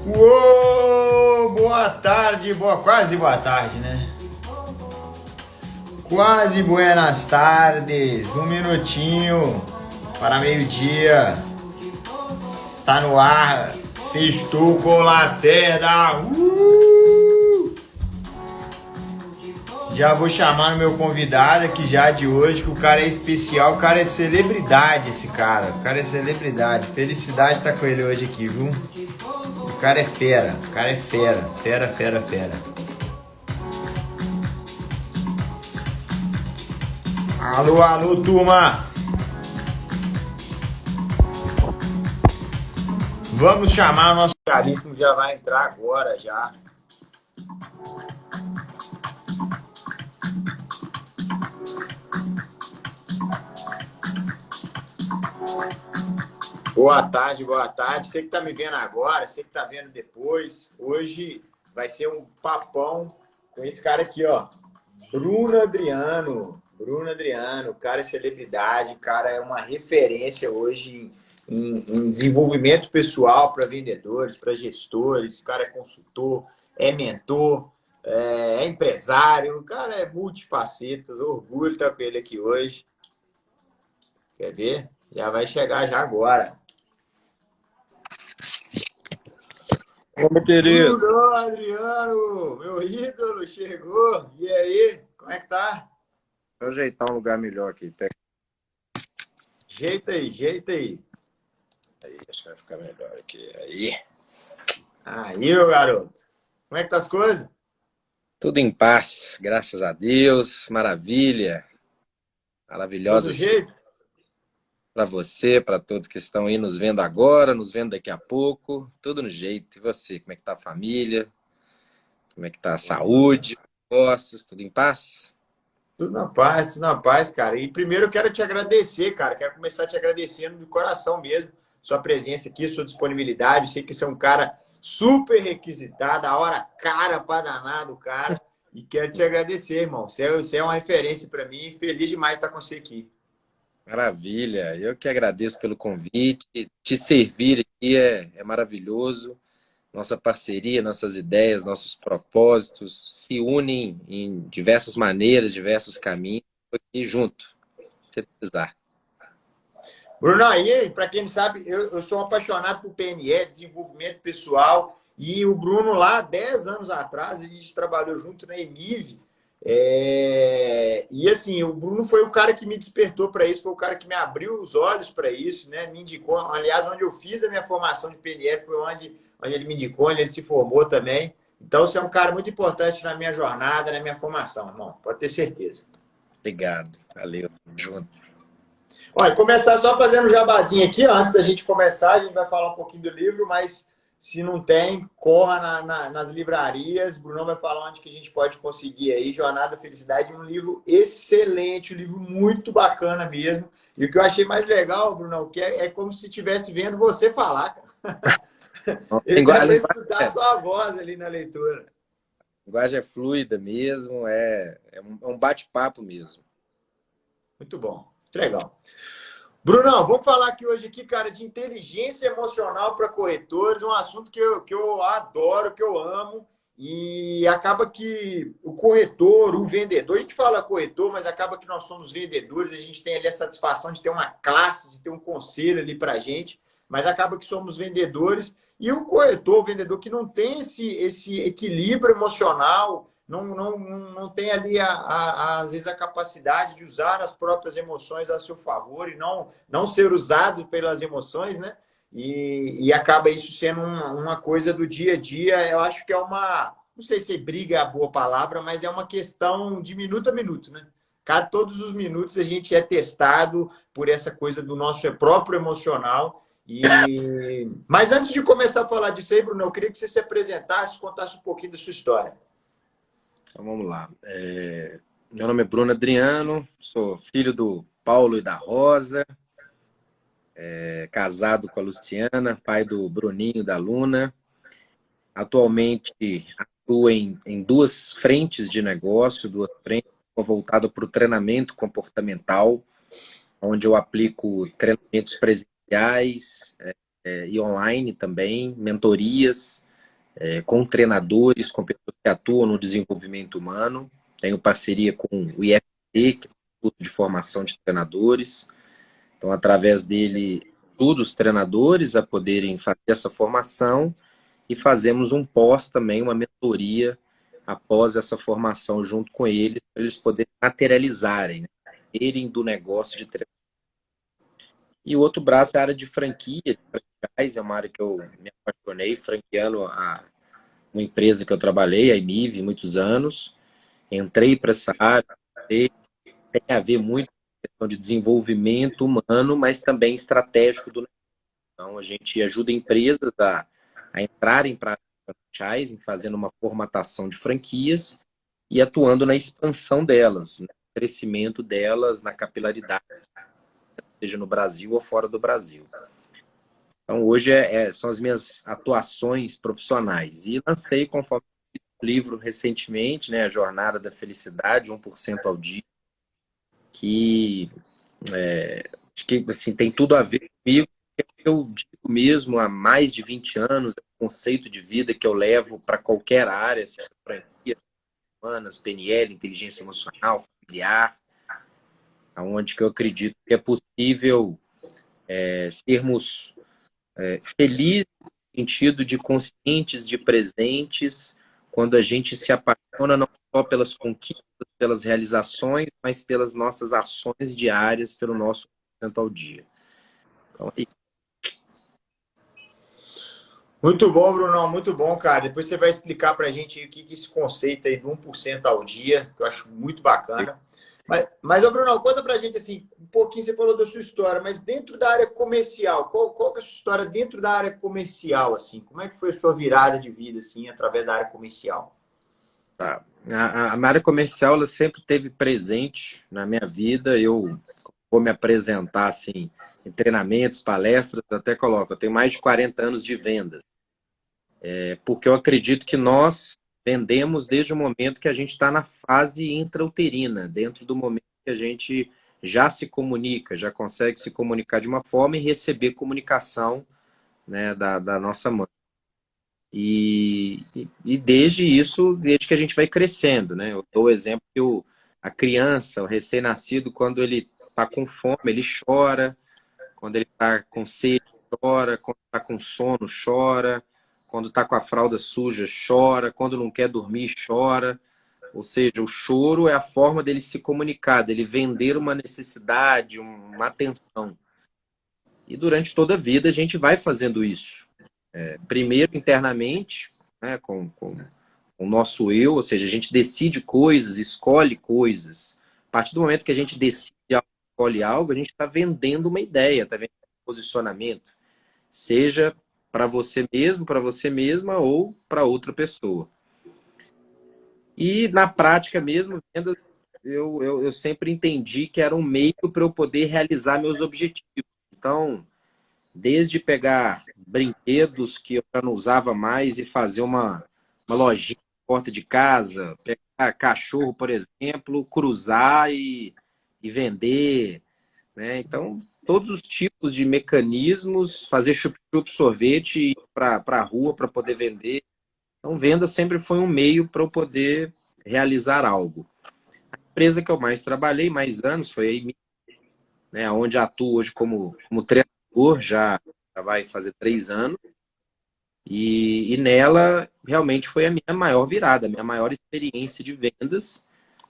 Uou! Boa tarde, quase boa tarde, né? Quase buenas tardes, um minutinho para meio-dia. Está no ar, Sextou com Lacerda. Já vou chamar no meu convidado aqui já de hoje, que o cara é especial, o cara é celebridade, esse cara. O cara é celebridade. Felicidade estar com ele hoje aqui, viu? O cara é fera, o cara é fera, fera, fera, fera. Alô, alô, turma! Vamos chamar o nosso caríssimo, já vai entrar agora já. Boa tarde, boa tarde. Você que tá me vendo agora, você que tá vendo depois. Hoje vai ser um papão com esse cara aqui, ó. Bruno Adriano. Bruno Adriano, o cara é celebridade, o cara é uma referência hoje em desenvolvimento pessoal para vendedores, para gestores. O cara é consultor, é mentor, é empresário. O cara é multifacetas. Orgulho estar com ele aqui hoje. Quer ver? Já vai chegar já agora. Ô, meu querido. Bruno Adriano, meu ídolo, chegou. E aí, como é que tá? Vou ajeitar um lugar melhor aqui. Pega Jeita aí, jeita aí. aí, acho que vai ficar melhor aqui. Aí. Aí, meu garoto. Como é que tá as coisas? Tudo em paz, graças a Deus. Maravilha. Tudo Maravilhosa jeito? para você, para todos que estão aí nos vendo agora, nos vendo daqui a pouco. Tudo no jeito. E você, como é que tá a família? Como é que tá a saúde? Negócios? Tudo em paz? Tudo na paz, cara. E primeiro eu quero te agradecer, cara. Quero começar te agradecendo de coração mesmo. Sua presença aqui, sua disponibilidade. Sei que você é um cara super requisitado, a hora cara pra danar do cara. E quero te agradecer, irmão. Você é uma referência para mim. Feliz demais de estar com você aqui. Maravilha. Eu que agradeço pelo convite. Te servir aqui é maravilhoso. Nossa parceria, nossas ideias, nossos propósitos se unem em diversas maneiras, diversos caminhos. Estou aqui junto, se precisar. Bruno, aí, para quem não sabe, eu sou apaixonado por PNE, desenvolvimento pessoal, e o Bruno lá, 10 anos atrás, a gente trabalhou junto na Emive, e assim, o Bruno foi o cara que me despertou para isso, foi o cara que me abriu os olhos para isso, né? Me indicou, aliás, onde eu fiz a minha formação de PNE foi onde ele me indicou, onde ele se formou também. Então, você é um cara muito importante na minha jornada, na minha formação, irmão, pode ter certeza. Obrigado. Valeu. Junto. Olha, começar só fazendo um jabazinho aqui, ó, antes da gente começar, a gente vai falar um pouquinho do livro, mas se não tem, corra nas livrarias. O Brunão vai falar onde que a gente pode conseguir aí. Jornada Felicidade, um livro excelente, um livro muito bacana mesmo. E o que eu achei mais legal, Brunão, que é como se estivesse vendo você falar, cara. Ele dá A para linguagem, escutar a sua voz ali na leitura. a linguagem é fluida mesmo, é um bate-papo mesmo. Muito bom, muito legal. Brunão, vamos falar aqui hoje aqui, cara, de inteligência emocional para corretores, um assunto que eu adoro, que eu amo, e acaba que o corretor, o vendedor, a gente fala corretor, mas acaba que nós somos vendedores, a gente tem ali a satisfação de ter uma classe, de ter um conselho ali para a gente, mas acaba que somos vendedores, e o corretor, o vendedor que não tem esse equilíbrio emocional, não tem ali, às vezes, a capacidade de usar as próprias emoções a seu favor e não ser usado pelas emoções, né? E acaba isso sendo uma coisa do dia a dia. Eu acho que é não sei se briga é a boa palavra, mas é uma questão de minuto a minuto, né? Todos os minutos a gente é testado por essa coisa do nosso próprio emocional. Mas antes de começar a falar disso aí, Bruno, eu queria que você se apresentasse, contasse um pouquinho da sua história. Então vamos lá. Meu nome é Bruno Adriano, sou filho do Paulo e da Rosa, casado com a Luciana, pai do Bruninho e da Luna. Atualmente atuo em duas frentes de negócio, duas frentes voltadas para o treinamento comportamental, onde eu aplico treinamentos presenciais e online também, mentorias. com treinadores, com pessoas que atuam no desenvolvimento humano. Tenho parceria com o IFT, que é o Instituto de Formação de Treinadores. Então, através dele, ajudo os treinadores a poderem fazer essa formação e fazemos um pós também, uma mentoria após essa formação junto com eles, para eles poderem materializarem, né? Terem do negócio de treinamento. E o outro braço é a área de franquia, de franquise, é uma área que eu me apaixonei, franqueando uma empresa que eu trabalhei, a IMIV, muitos anos. Entrei para essa área, tem a ver muito com a questão de desenvolvimento humano, mas também estratégico do negócio. Então, a gente ajuda empresas a entrarem para a franchising, fazendo uma formatação de franquias e atuando na expansão delas, no crescimento delas, na capilaridade, seja no Brasil ou fora do Brasil. Então, hoje são as minhas atuações profissionais. E lancei, conforme o livro recentemente, né, A Jornada da Felicidade, 1% ao dia, que, acho que assim, tem tudo a ver comigo. Eu digo mesmo há mais de 20 anos, o conceito de vida que eu levo para qualquer área, seja franquia, humanas, PNL, inteligência emocional, familiar, aonde que eu acredito que é possível sermos felizes no sentido de conscientes, de presentes, quando a gente se apaixona não só pelas conquistas, pelas realizações, mas pelas nossas ações diárias, pelo nosso tanto ao dia. Então, é isso. Muito bom, Brunão, muito bom, cara. Depois você vai explicar para a gente o que esse conceito aí do 1% ao dia, que eu acho muito bacana. Mas ô, Brunão, conta para a gente assim, um pouquinho, você falou da sua história, mas dentro da área comercial, qual que é a sua história dentro da área comercial, assim? Como é que foi a sua virada de vida, assim, através da área comercial? Tá. A área comercial ela sempre teve presente na minha vida. Eu vou me apresentar assim, em treinamentos, palestras, até coloco, eu tenho mais de 40 anos de vendas. Porque eu acredito que nós vendemos desde o momento que a gente está na fase intrauterina, dentro do momento que a gente já se comunica, já consegue se comunicar de uma forma e receber comunicação, né, da nossa mãe. E desde isso, desde que a gente vai crescendo, né? Eu dou o exemplo que a criança, o recém-nascido, quando ele está com fome, ele chora, quando ele está com sede, chora, quando está com sono, chora, quando está com a fralda suja, chora, quando não quer dormir, chora. Ou seja, o choro é a forma dele se comunicar, dele vender uma necessidade, uma atenção. E durante toda a vida a gente vai fazendo isso. Primeiro internamente, né, com o nosso eu, ou seja, a gente decide coisas, escolhe coisas. A partir do momento que a gente decide algo, escolhe algo, a gente está vendendo uma ideia, está vendendo um posicionamento, seja para você mesmo, para você mesma ou para outra pessoa. E na prática mesmo, vendas, eu sempre entendi que era um meio para eu poder realizar meus objetivos. Então, desde pegar brinquedos que eu já não usava mais e fazer uma lojinha na porta de casa, pegar cachorro, por exemplo, cruzar e vender, né? Então, todos os tipos de mecanismos, fazer chup-chup sorvete e ir para a rua para poder vender. Então, venda sempre foi um meio para eu poder realizar algo. A empresa que eu mais trabalhei, mais anos, foi a IMI, né? Onde atuo hoje como treinador, já vai fazer 3 anos. E nela, realmente, foi a minha maior virada, a minha maior experiência de vendas,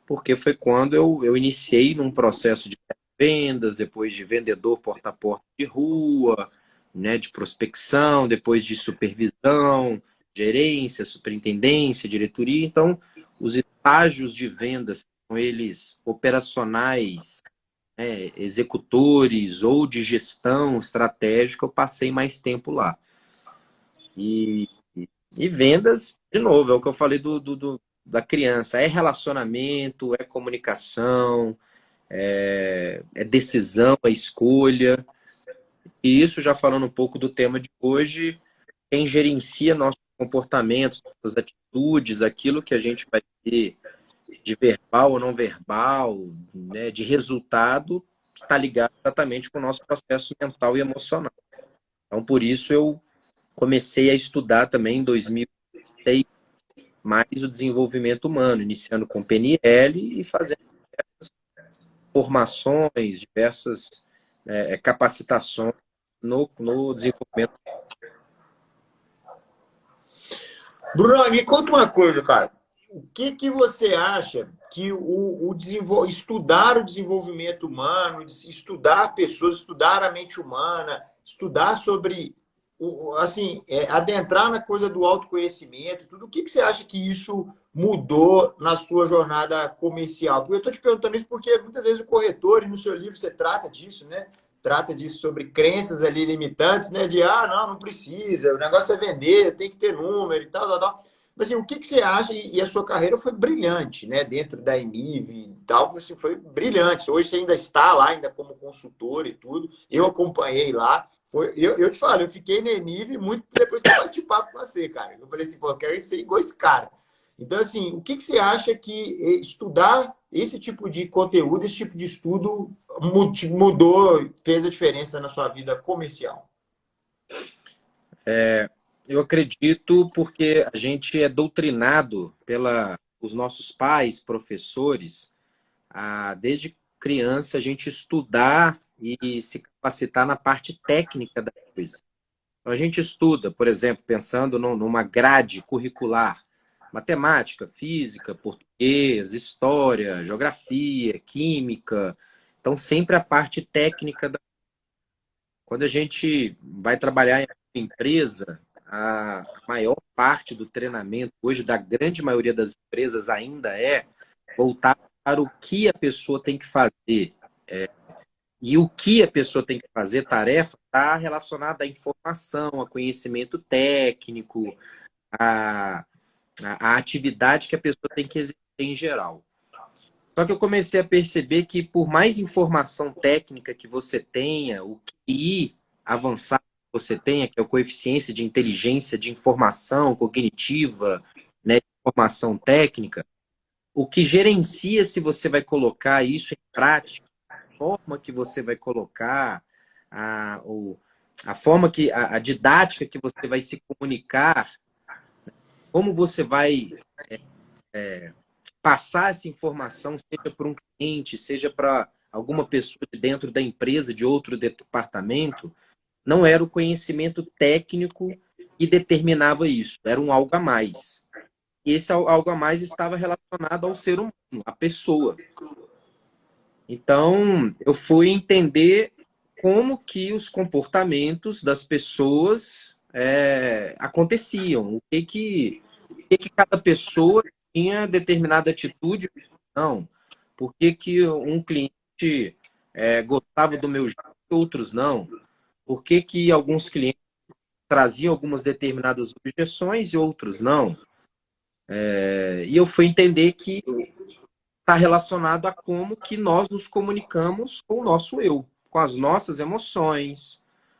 porque foi quando eu iniciei num processo de vendas, depois de vendedor porta a porta de rua, né, de prospecção, depois de supervisão, gerência, superintendência, diretoria. Então, os estágios de vendas, são eles operacionais, né, executores ou de gestão estratégica, eu passei mais tempo lá. E, e vendas, de novo, é o que eu falei da criança. É relacionamento, é comunicação, é decisão, é escolha. E isso, já falando um pouco do tema de hoje, quem gerencia nossos comportamentos, nossas atitudes, aquilo que a gente vai ter de verbal ou não verbal, né, de resultado, está ligado exatamente com o nosso processo mental e emocional. Então, por isso, eu comecei a estudar também em 2000. TI, mais o desenvolvimento humano, iniciando com PNL e fazendo formações, diversas capacitações no desenvolvimento. Bruno, me conta uma coisa, cara. O que você acha que estudar o desenvolvimento humano, estudar pessoas, estudar a mente humana, estudar sobre, assim, adentrar na coisa do autoconhecimento, tudo, o que você acha que isso mudou na sua jornada comercial? Porque eu estou te perguntando isso porque muitas vezes o corretor, e no seu livro você trata disso, né? Trata disso sobre crenças ali limitantes, né? De, não precisa, o negócio é vender, tem que ter número e tal, tal, tal. Mas assim, o que você acha? E a sua carreira foi brilhante, né? Dentro da EMIV e tal, assim, foi brilhante. Hoje você ainda está lá, ainda como consultor e tudo. Eu acompanhei lá. Eu te falo, eu fiquei na EMIV muito depois que eu bati papo com você, cara. Eu falei assim, pô, eu quero ser igual esse cara. Então, assim, o que você acha que estudar esse tipo de conteúdo, esse tipo de estudo mudou, fez a diferença na sua vida comercial? Eu acredito porque a gente é doutrinado pelos nossos pais, professores, desde criança a gente estudar e se capacitar na parte técnica da coisa. Então, a gente estuda, por exemplo, pensando numa grade curricular, matemática, física, português, história, geografia, química. Então, sempre a parte técnica. Quando a gente vai trabalhar em uma empresa, a maior parte do treinamento, hoje, da grande maioria das empresas, ainda é voltar para o que a pessoa tem que fazer. E o que a pessoa tem que fazer, tarefa, está relacionada à informação, a conhecimento técnico, a, a atividade que a pessoa tem que exercer em geral. Só que eu comecei a perceber que por mais informação técnica que você tenha, o QI avançado que você tenha, que é o coeficiente de inteligência de informação cognitiva, né, de informação técnica, o que gerencia se você vai colocar isso em prática, a forma que você vai colocar, a forma que a didática que você vai se comunicar, como você vai passar essa informação, seja para um cliente, seja para alguma pessoa de dentro da empresa, de outro departamento, não era o conhecimento técnico que determinava isso, era um algo a mais. E esse algo a mais estava relacionado ao ser humano, à pessoa. Então, eu fui entender como que os comportamentos das pessoas aconteciam, o que cada pessoa tinha determinada atitude, não. Por que que um cliente gostava do meu jeito e outros não? Por que que alguns clientes traziam algumas determinadas objeções e outros não? E eu fui entender que está relacionado a como que nós nos comunicamos com o nosso eu, com as nossas emoções,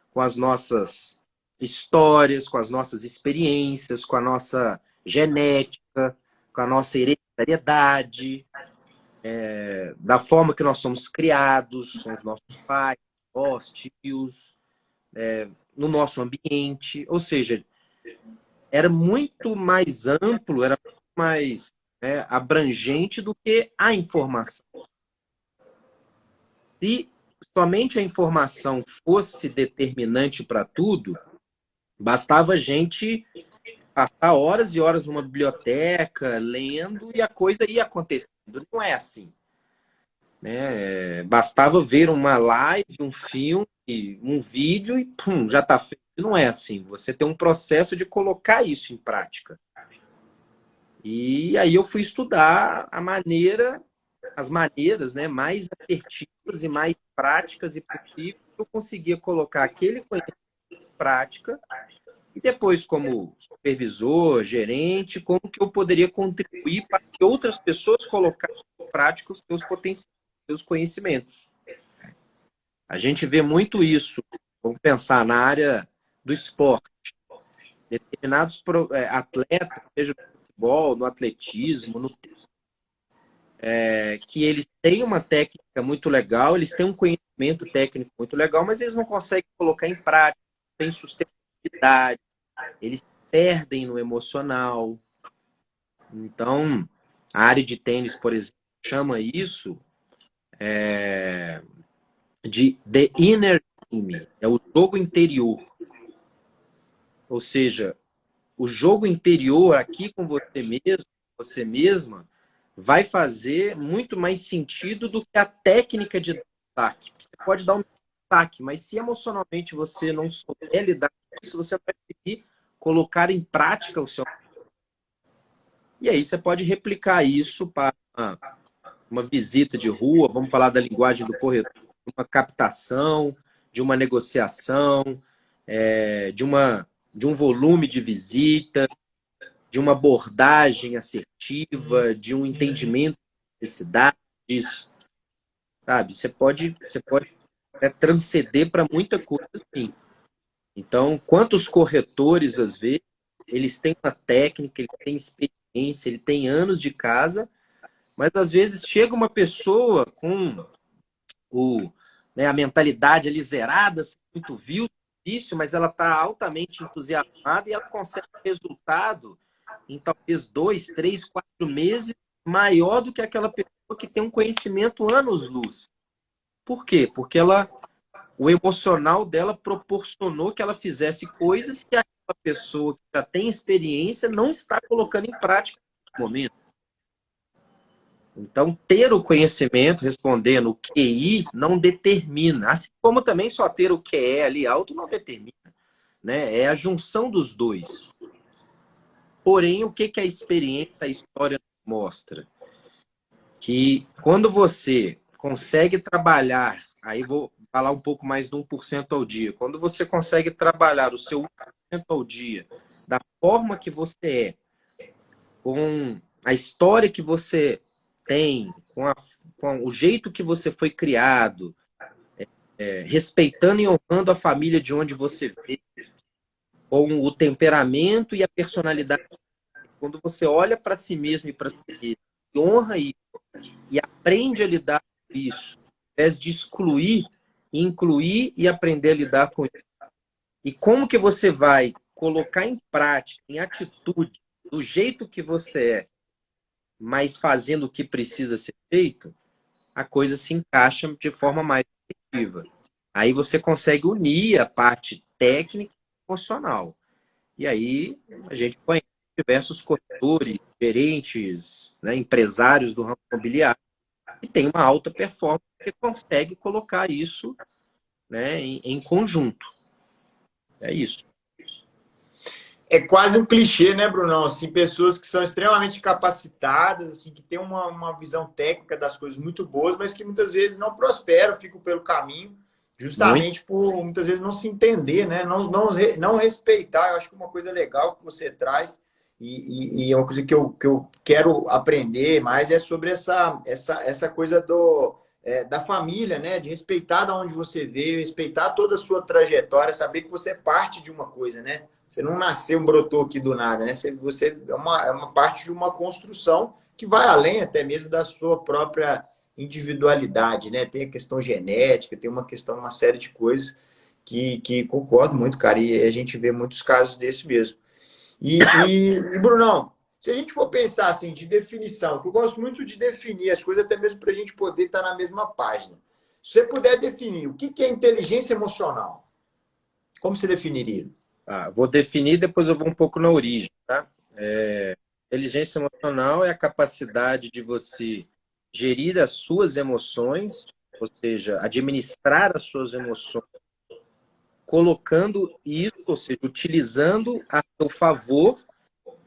com as nossas histórias, com as nossas experiências, com a nossa genética, com a nossa hereditariedade, da forma que nós somos criados, com os nossos pais, avós, tios, no nosso ambiente. Ou seja, era muito mais amplo, era muito mais abrangente do que a informação. Se somente a informação fosse determinante para tudo, bastava a gente passar horas e horas numa biblioteca, lendo, e a coisa ia acontecendo. Não é assim. Né? Bastava ver uma live, um filme, um vídeo e pum, já está feito. Não é assim. Você tem um processo de colocar isso em prática. E aí eu fui estudar as maneiras, né, mais assertivas e mais práticas e possíveis que eu conseguia colocar aquele conhecimento em prática e depois, como supervisor, gerente, como que eu poderia contribuir para que outras pessoas colocassem em prática os seus potenciais, os seus conhecimentos. A gente vê muito isso, vamos pensar na área do esporte. Determinados atletas, seja no futebol, no atletismo, que eles têm uma técnica muito legal, eles têm um conhecimento técnico muito legal, mas eles não conseguem colocar em prática, têm sustentabilidade, eles têm perdem no emocional. Então, a área de tênis, por exemplo, chama isso de the inner game, é o jogo interior. Ou seja, o jogo interior aqui com você mesmo, você mesma, vai fazer muito mais sentido do que a técnica de ataque. Você pode dar um ataque, mas se emocionalmente você não souber lidar com isso, você vai conseguir colocar em prática o seu. E aí você pode replicar isso para uma visita de rua, vamos falar da linguagem do corretor, uma captação, de uma negociação, de um volume de visita, de uma abordagem assertiva, de um entendimento de necessidades, sabe? Você pode transcender para muita coisa assim. Então, quantos corretores, às vezes, eles têm uma técnica, eles têm experiência, eles têm anos de casa, mas às vezes chega uma pessoa com a mentalidade ali zerada, assim, muito difícil, mas ela está altamente entusiasmada e ela consegue resultado em talvez 2, 3, 4 meses maior do que aquela pessoa que tem um conhecimento anos-luz. Por quê? Porque o emocional dela proporcionou que ela fizesse coisas que aquela pessoa que já tem experiência não está colocando em prática no momento. Então, ter o conhecimento, respondendo o QI, não determina. Assim como também só ter o QE ali alto não determina. Né? É a junção dos dois. Porém, o que a experiência, a história mostra? Que quando você consegue trabalhar, aí vou falar um pouco mais do 1% ao dia, quando você consegue trabalhar o seu 1% ao dia da forma que você com a história que você tem, com o jeito que você foi criado, respeitando e honrando a família de onde você veio, com o temperamento e a personalidade. Quando você olha para si mesmo e para si mesmo, e honra isso, e aprende a lidar com isso, ao invés de excluir, incluir e aprender a lidar com isso. E como que você vai colocar em prática, em atitude, do jeito que você é, mas fazendo o que precisa ser feito, a coisa se encaixa de forma mais efetiva. Aí você consegue unir a parte técnica e emocional. E aí a gente conhece diversos corretores, gerentes, né, empresários do ramo imobiliário que tem uma alta performance que consegue colocar isso, né, em conjunto. É isso. É quase um clichê, né, Brunão? Assim, pessoas que são extremamente capacitadas, assim, que têm uma visão técnica das coisas muito boas, mas que muitas vezes não prosperam, ficam pelo caminho, Muito. justamente por muitas vezes não se entender, né? Não respeitar. Eu acho que uma coisa legal que você traz, e é uma coisa que eu quero aprender mais, é sobre essa coisa da família, né? De respeitar de onde você veio, respeitar toda a sua trajetória, saber que você é parte de uma coisa, né? Você não nasceu, brotou aqui do nada, né? Você é uma parte de uma construção que vai além até mesmo da sua própria individualidade, né? Tem a questão genética, tem uma série de coisas que concordo muito, cara, e a gente vê muitos casos desse mesmo. Brunão, se a gente for pensar assim, de definição, que eu gosto muito de definir as coisas, até mesmo para a gente poder estar na mesma página. Se você puder definir o que é inteligência emocional, como você definiria? Vou definir, depois eu vou um pouco na origem, tá? Inteligência emocional é a capacidade de você gerir as suas emoções, ou seja, administrar as suas emoções, colocando isso, ou seja, utilizando a seu favor,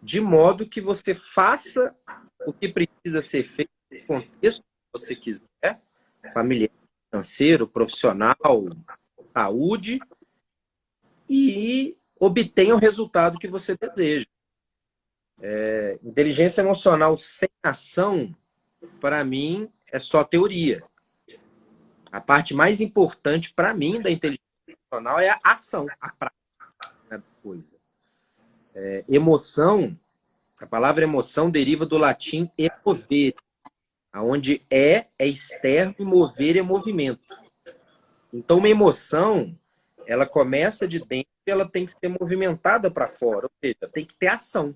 de modo que você faça o que precisa ser feito no contexto que você quiser, familiar, financeiro, profissional, saúde, e obtenha o resultado que você deseja. Inteligência emocional sem ação, para mim, é só teoria. A parte mais importante para mim da inteligência emocional é a ação, a prática da coisa. Emoção, a palavra emoção deriva do latim emovere, onde é externo e mover é movimento. Então, uma emoção, ela começa de dentro ela tem que ser movimentada para fora, ou seja, tem que ter ação.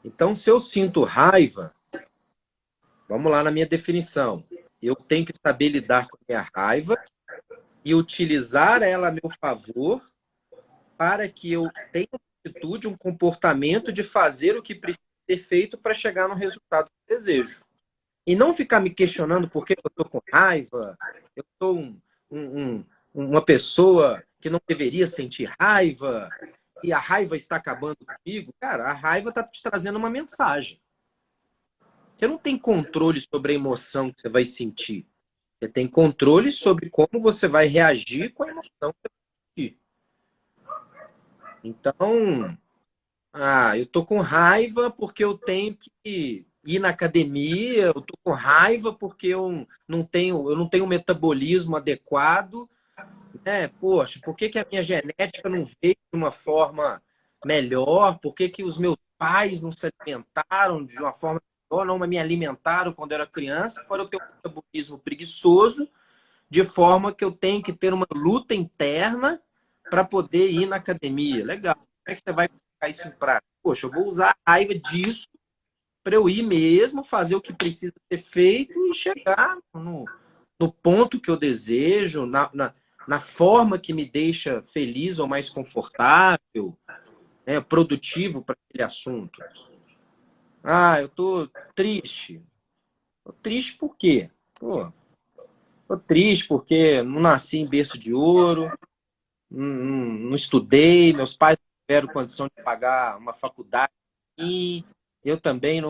Então, se eu sinto raiva, vamos lá na minha definição. Eu tenho que saber lidar com a minha raiva e utilizar ela a meu favor para que eu tenha uma atitude, um comportamento de fazer o que precisa ser feito para chegar no resultado que eu desejo. E não ficar me questionando por que eu estou com raiva, eu sou uma pessoa que não deveria sentir raiva, e a raiva está acabando comigo. Cara, a raiva está te trazendo uma mensagem. Você não tem controle sobre a emoção que você vai sentir. Você tem controle sobre como você vai reagir com a emoção que você vai sentir. Então, eu tô com raiva porque eu tenho que ir na academia, eu tô com raiva porque eu não tenho um metabolismo adequado, né? Poxa, por que que a minha genética não veio de uma forma melhor? Por que que os meus pais não se alimentaram de uma forma melhor, não me alimentaram quando eu era criança? Agora eu tenho um metabolismo preguiçoso, de forma que eu tenho que ter uma luta interna para poder ir na academia. Legal. Como é que você vai colocar isso em prática? Poxa, eu vou usar a raiva disso para eu ir mesmo, fazer o que precisa ser feito e chegar no ponto que eu desejo, na forma que me deixa feliz ou mais confortável, né, produtivo para aquele assunto. Eu tô triste. Tô triste por quê? Tô triste porque não nasci em berço de ouro, não estudei, meus pais não tiveram condição de pagar uma faculdade e eu também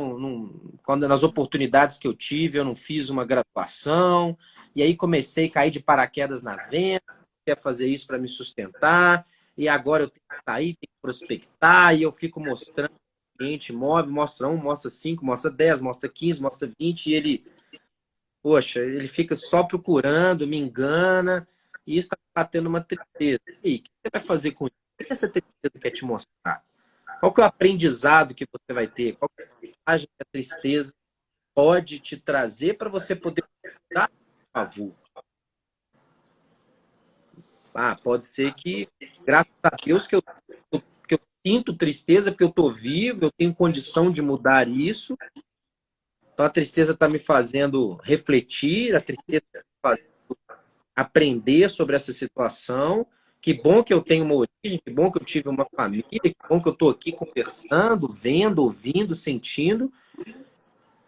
quando nas oportunidades que eu tive, eu não fiz uma graduação, e aí comecei a cair de paraquedas na venda, quer fazer isso para me sustentar, e agora eu tenho que sair, tenho que prospectar, e eu fico mostrando, o cliente move, mostra 1, mostra 5, mostra 10, mostra 15, mostra 20, e ele, poxa, ele fica só procurando, me engana, e isso está batendo uma tristeza. E aí, o que você vai fazer com isso? O que essa tristeza quer te mostrar? Qual que é o aprendizado que você vai ter? Qual que é a mensagem que a tristeza pode te trazer para você poder dar a favor? Pode ser que, graças a Deus, que eu sinto tristeza porque eu estou vivo, eu tenho condição de mudar isso. Então a tristeza está me fazendo refletir, a tristeza está me fazendo aprender sobre essa situação. Que bom que eu tenho uma origem, que bom que eu tive uma família, que bom que eu estou aqui conversando, vendo, ouvindo, sentindo.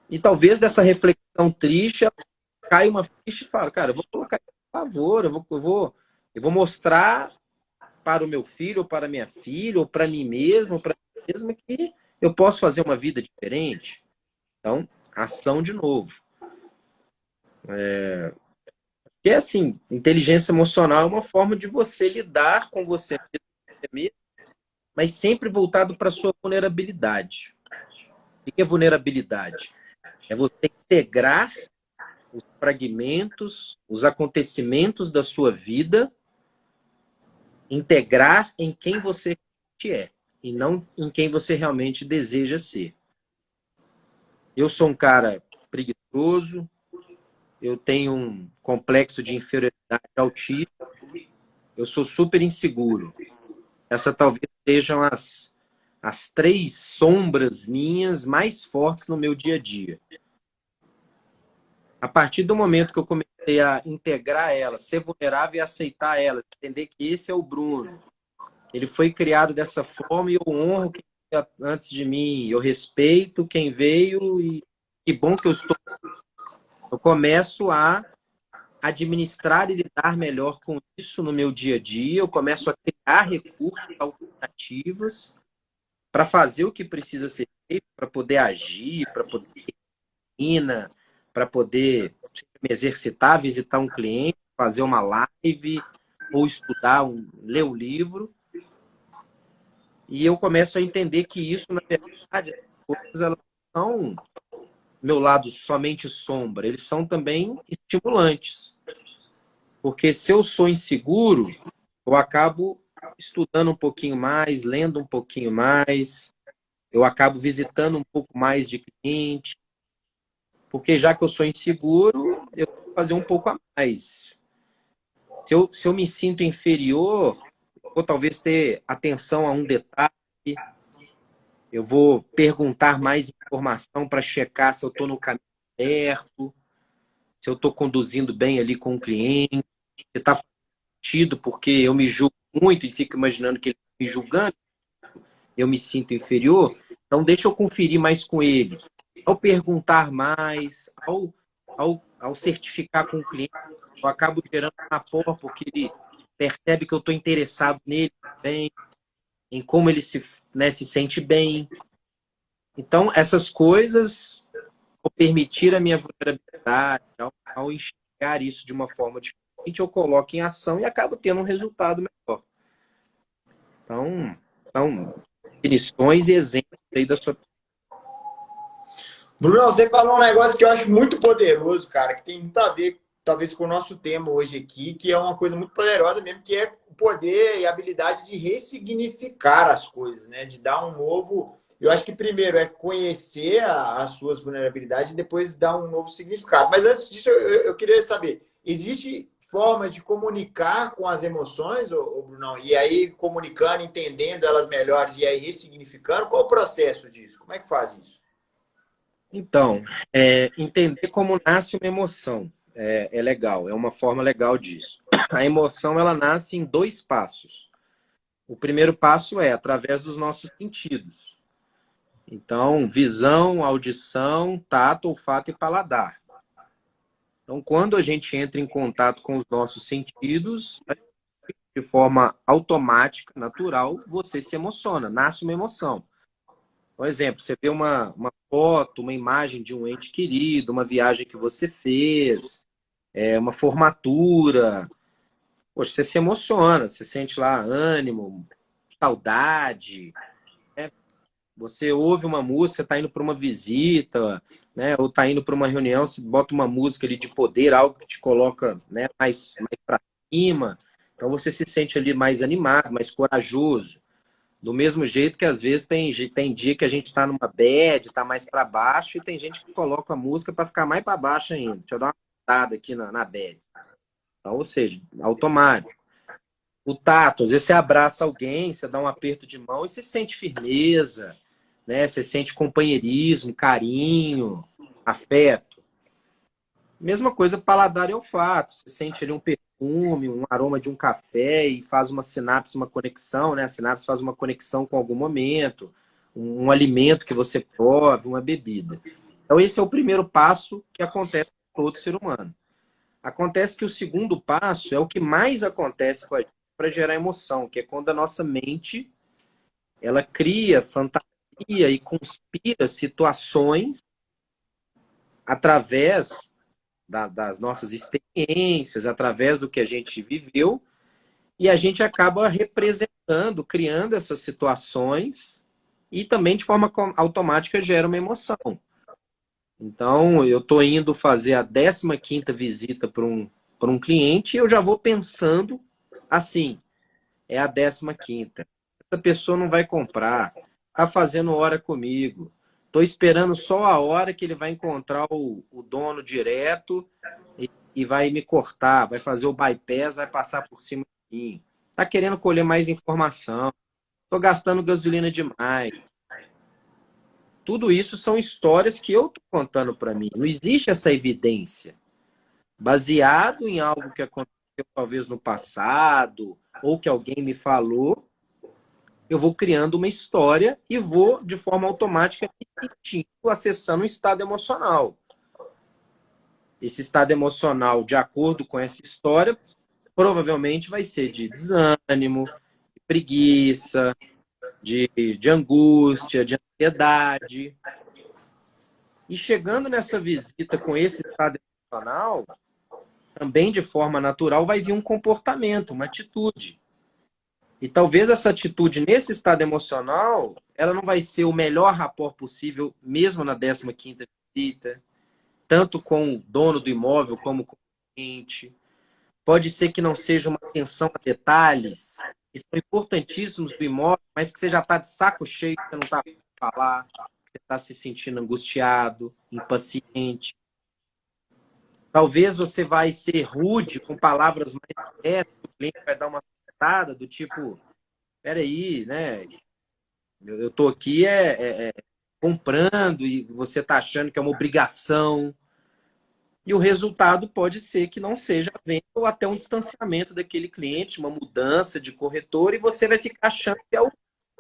E talvez dessa reflexão triste caia uma ficha e fala, cara, eu vou colocar isso a favor, eu vou mostrar para o meu filho, ou para a minha filha, ou para mim mesmo, ou para mim mesma, que eu posso fazer uma vida diferente. Então, ação de novo. Porque, assim, inteligência emocional é uma forma de você lidar com você mesmo, mas sempre voltado para a sua vulnerabilidade. O que é vulnerabilidade? É você integrar os fragmentos, os acontecimentos da sua vida, integrar em quem você realmente é e não em quem você realmente deseja ser. Eu sou um cara preguiçoso, eu tenho um complexo de inferioridade altíssimo, eu sou super inseguro. Essa talvez sejam as 3 sombras minhas mais fortes no meu dia a dia. A partir do momento que eu comecei a integrar elas, ser vulnerável e aceitar elas, entender que esse é o Bruno, ele foi criado dessa forma e eu honro quem veio antes de mim, eu respeito quem veio e que bom que eu estou. Eu começo a administrar e lidar melhor com isso no meu dia a dia, eu começo a criar recursos alternativos para fazer o que precisa ser feito, para poder agir, para poder para poder me exercitar, visitar um cliente, fazer uma live, ou estudar, ler um livro. E eu começo a entender que isso, na verdade, as coisas elas são meu lado somente sombra, eles são também estimulantes. Porque se eu sou inseguro, eu acabo estudando um pouquinho mais, lendo um pouquinho mais, eu acabo visitando um pouco mais de cliente, porque já que eu sou inseguro, eu vou fazer um pouco a mais. Se eu me sinto inferior, vou talvez ter atenção a um detalhe, eu vou perguntar mais informação para checar se eu estou no caminho certo, se eu estou conduzindo bem ali com o cliente, se está fazendo sentido, porque eu me julgo muito e fico imaginando que ele está me julgando, eu me sinto inferior, então deixa eu conferir mais com ele. Ao perguntar mais, ao certificar com o cliente, eu acabo gerando um rapport, porque ele percebe que eu estou interessado nele também, em como ele se, né, se sente bem. Então, essas coisas, ao permitir a minha vulnerabilidade, ao enxergar isso de uma forma diferente, eu coloco em ação e acabo tendo um resultado melhor. Então definições e exemplos aí da sua. Bruno, você falou um negócio que eu acho muito poderoso, cara, que tem muito a ver, talvez, com o nosso tema hoje aqui, que é uma coisa muito poderosa mesmo, que é o poder e a habilidade de ressignificar as coisas, né? De dar um novo. Eu acho que primeiro é conhecer as suas vulnerabilidades e depois dar um novo significado. Mas antes disso, eu queria saber: existe forma de comunicar com as emoções, ô Brunão? E aí, comunicando, entendendo elas melhores e aí ressignificando? Qual o processo disso? Como é que faz isso? Então, entender como nasce uma emoção é legal, é uma forma legal disso. A emoção, ela nasce em dois passos. O primeiro passo é através dos nossos sentidos. Então, visão, audição, tato, olfato e paladar. Então, quando a gente entra em contato com os nossos sentidos, de forma automática, natural, você se emociona, nasce uma emoção. Por exemplo, você vê uma foto, uma imagem de um ente querido, uma viagem que você fez, uma formatura. Poxa, você se emociona, você sente lá ânimo, saudade. Né? Você ouve uma música, está indo para uma visita, né? Ou está indo para uma reunião, você bota uma música ali de poder, algo que te coloca, né, mais para cima. Então você se sente ali mais animado, mais corajoso. Do mesmo jeito que às vezes tem dia que a gente está numa bad, está mais para baixo, e tem gente que coloca a música para ficar mais para baixo ainda. Deixa eu dar uma patada aqui na bad. Então, ou seja, automático. O tato, às vezes você abraça alguém, você dá um aperto de mão e você sente firmeza, né? Você sente companheirismo, carinho, afeto. Mesma coisa paladar e olfato. Você sente ali um perfume, um aroma de um café e faz uma sinapse, uma conexão, né? A sinapse faz uma conexão com algum momento, um alimento que você prove, uma bebida. Então esse é o primeiro passo que acontece com todo ser humano. Acontece que o segundo passo é o que mais acontece com a gente para gerar emoção, que é quando a nossa mente ela cria fantasia e conspira situações através das nossas experiências, através do que a gente viveu, e a gente acaba representando, criando essas situações e também de forma automática gera uma emoção. Então, eu estou indo fazer a 15ª visita para um cliente e eu já vou pensando assim, é a 15ª. Essa pessoa não vai comprar, está fazendo hora comigo. Estou esperando só a hora que ele vai encontrar o dono direto e vai me cortar, vai fazer o bypass, vai passar por cima de mim. Está querendo colher mais informação. Estou gastando gasolina demais. Tudo isso são histórias que eu estou contando para mim. Não existe essa evidência. Baseado em algo que aconteceu talvez no passado, ou que alguém me falou, eu vou criando uma história e vou, de forma automática, me sentindo, acessando um estado emocional. Esse estado emocional, de acordo com essa história, provavelmente vai ser de desânimo, de preguiça, de angústia, de ansiedade. E chegando nessa visita com esse estado emocional, também de forma natural vai vir um comportamento, uma atitude. E talvez essa atitude nesse estado emocional, ela não vai ser o melhor rapport possível, mesmo na 15ª visita, tanto com o dono do imóvel como com o cliente. Pode ser que não seja uma atenção a detalhes, que são importantíssimos do imóvel, mas que você já está de saco cheio, você não está para falar, você está se sentindo angustiado, impaciente. Talvez você vai ser rude com palavras mais diretas, o cliente vai dar uma afastada do tipo, peraí, né? Eu tô aqui comprando e você tá achando que é uma obrigação. E o resultado pode ser que não seja a venda ou até um distanciamento daquele cliente, uma mudança de corretor, e você vai ficar achando que é o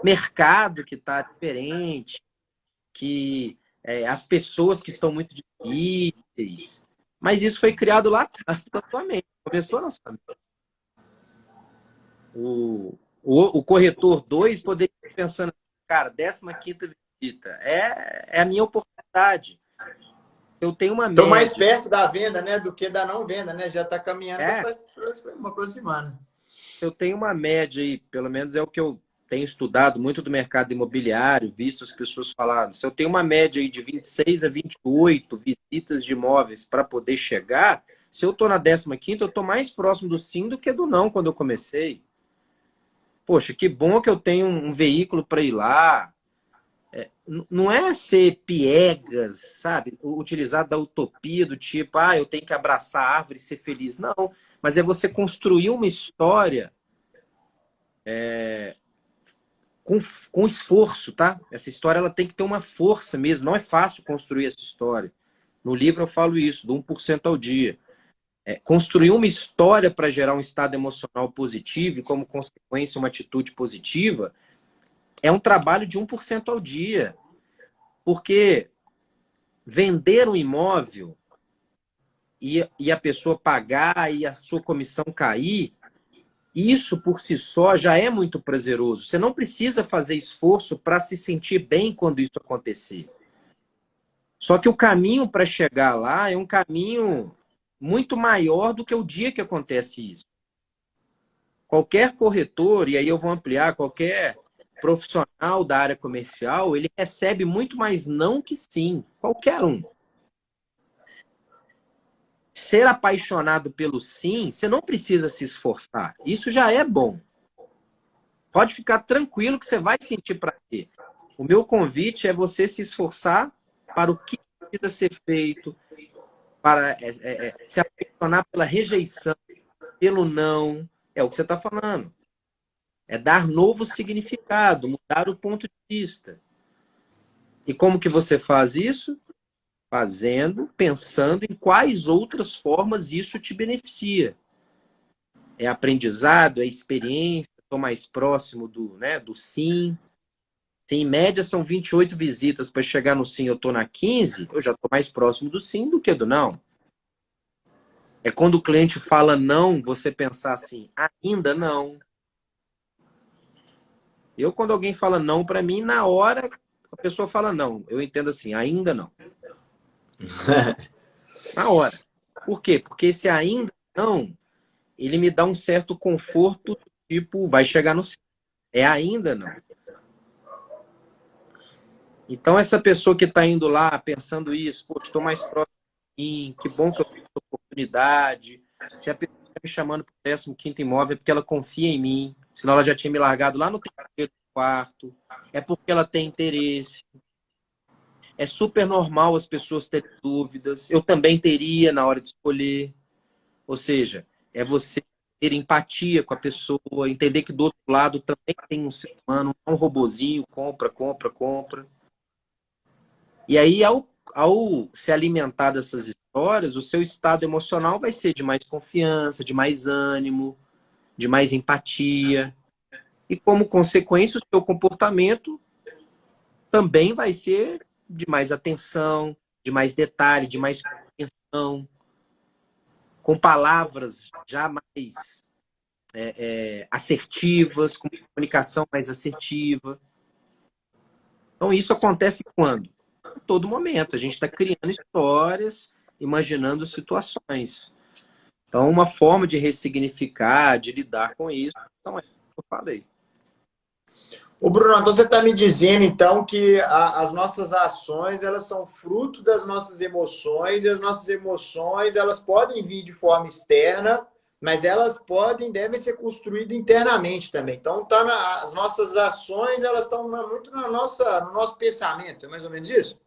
mercado que está diferente, que as pessoas que estão muito difíceis. Mas isso foi criado lá atrás na sua mente. Começou na sua mente. O corretor 2 poderia estar pensando, cara, 15ª visita. É a minha oportunidade. Eu tenho uma Estou mais média. perto da venda, né, do que da não venda, né? Já está caminhando É, para aproximando. eu tenho uma média aí, pelo menos é o que eu tenho estudado muito do mercado imobiliário, visto as pessoas falando. Se eu tenho uma média aí de 26 a 28 visitas de imóveis para poder chegar, se eu estou na 15ª, eu estou mais próximo do sim do que do não quando eu comecei. Poxa, que bom que eu tenho um veículo para ir lá. Não é ser piegas, sabe? Utilizar da utopia do tipo, eu tenho que abraçar a árvore e ser feliz. Não, mas é você construir uma história com esforço, tá? Essa história ela tem que ter uma força mesmo. Não é fácil construir essa história. No livro eu falo isso, do 1% ao dia. Construir uma história para gerar um estado emocional positivo e, como consequência, uma atitude positiva é um trabalho de 1% ao dia. Porque vender um imóvel e a pessoa pagar e a sua comissão cair, isso por si só já é muito prazeroso. Você não precisa fazer esforço para se sentir bem quando isso acontecer. Só que o caminho para chegar lá é um caminho muito maior do que o dia que acontece isso. Qualquer corretor, e aí eu vou ampliar, qualquer profissional da área comercial, ele recebe muito mais não que sim. Qualquer um. Ser apaixonado pelo sim, você não precisa se esforçar. Isso já é bom. Pode ficar tranquilo que você vai sentir prazer. O meu convite é você se esforçar para o que precisa ser feito, para se apaixonar pela rejeição, pelo não. É o que você está falando. É dar novo significado, mudar o ponto de vista. E como que você faz isso? Fazendo, pensando em quais outras formas isso te beneficia. É aprendizado, é experiência, estou mais próximo do sim. Se em média são 28 visitas para chegar no sim, eu estou na 15, eu já estou mais próximo do sim do que do não. É quando o cliente fala não, você pensar assim, ainda não. Eu, quando alguém fala não para mim, na hora a pessoa fala não. Eu entendo assim, ainda não. Na hora. Por quê? Porque esse ainda não, ele me dá um certo conforto, tipo, vai chegar no sim. É ainda não. Então, essa pessoa que está indo lá pensando isso, pô, estou mais próximo de mim, que bom que eu tenho essa oportunidade. Se a pessoa está me chamando para o 15º imóvel, é porque ela confia em mim, senão ela já tinha me largado lá no terceiro quarto. É porque ela tem interesse. É super normal as pessoas terem dúvidas. Eu também teria na hora de escolher. Ou seja, é você ter empatia com a pessoa, entender que do outro lado também tem um ser humano, um robozinho, compra, compra, compra. E aí, ao se alimentar dessas histórias, o seu estado emocional vai ser de mais confiança, de mais ânimo, de mais empatia. E, como consequência, o seu comportamento também vai ser de mais atenção, de mais detalhe, de mais compreensão, com palavras já mais assertivas, com comunicação mais assertiva. Então, isso acontece quando? Em todo momento. A gente está criando histórias, imaginando situações. Então, uma forma de ressignificar, de lidar com isso, então é o que eu falei. Ô, Bruno, então você está me dizendo, então, que as nossas ações, elas são fruto das nossas emoções, e as nossas emoções, elas podem vir de forma externa, mas elas devem ser construídas internamente também. Então, as nossas ações, elas estão muito no nosso pensamento, é mais ou menos isso?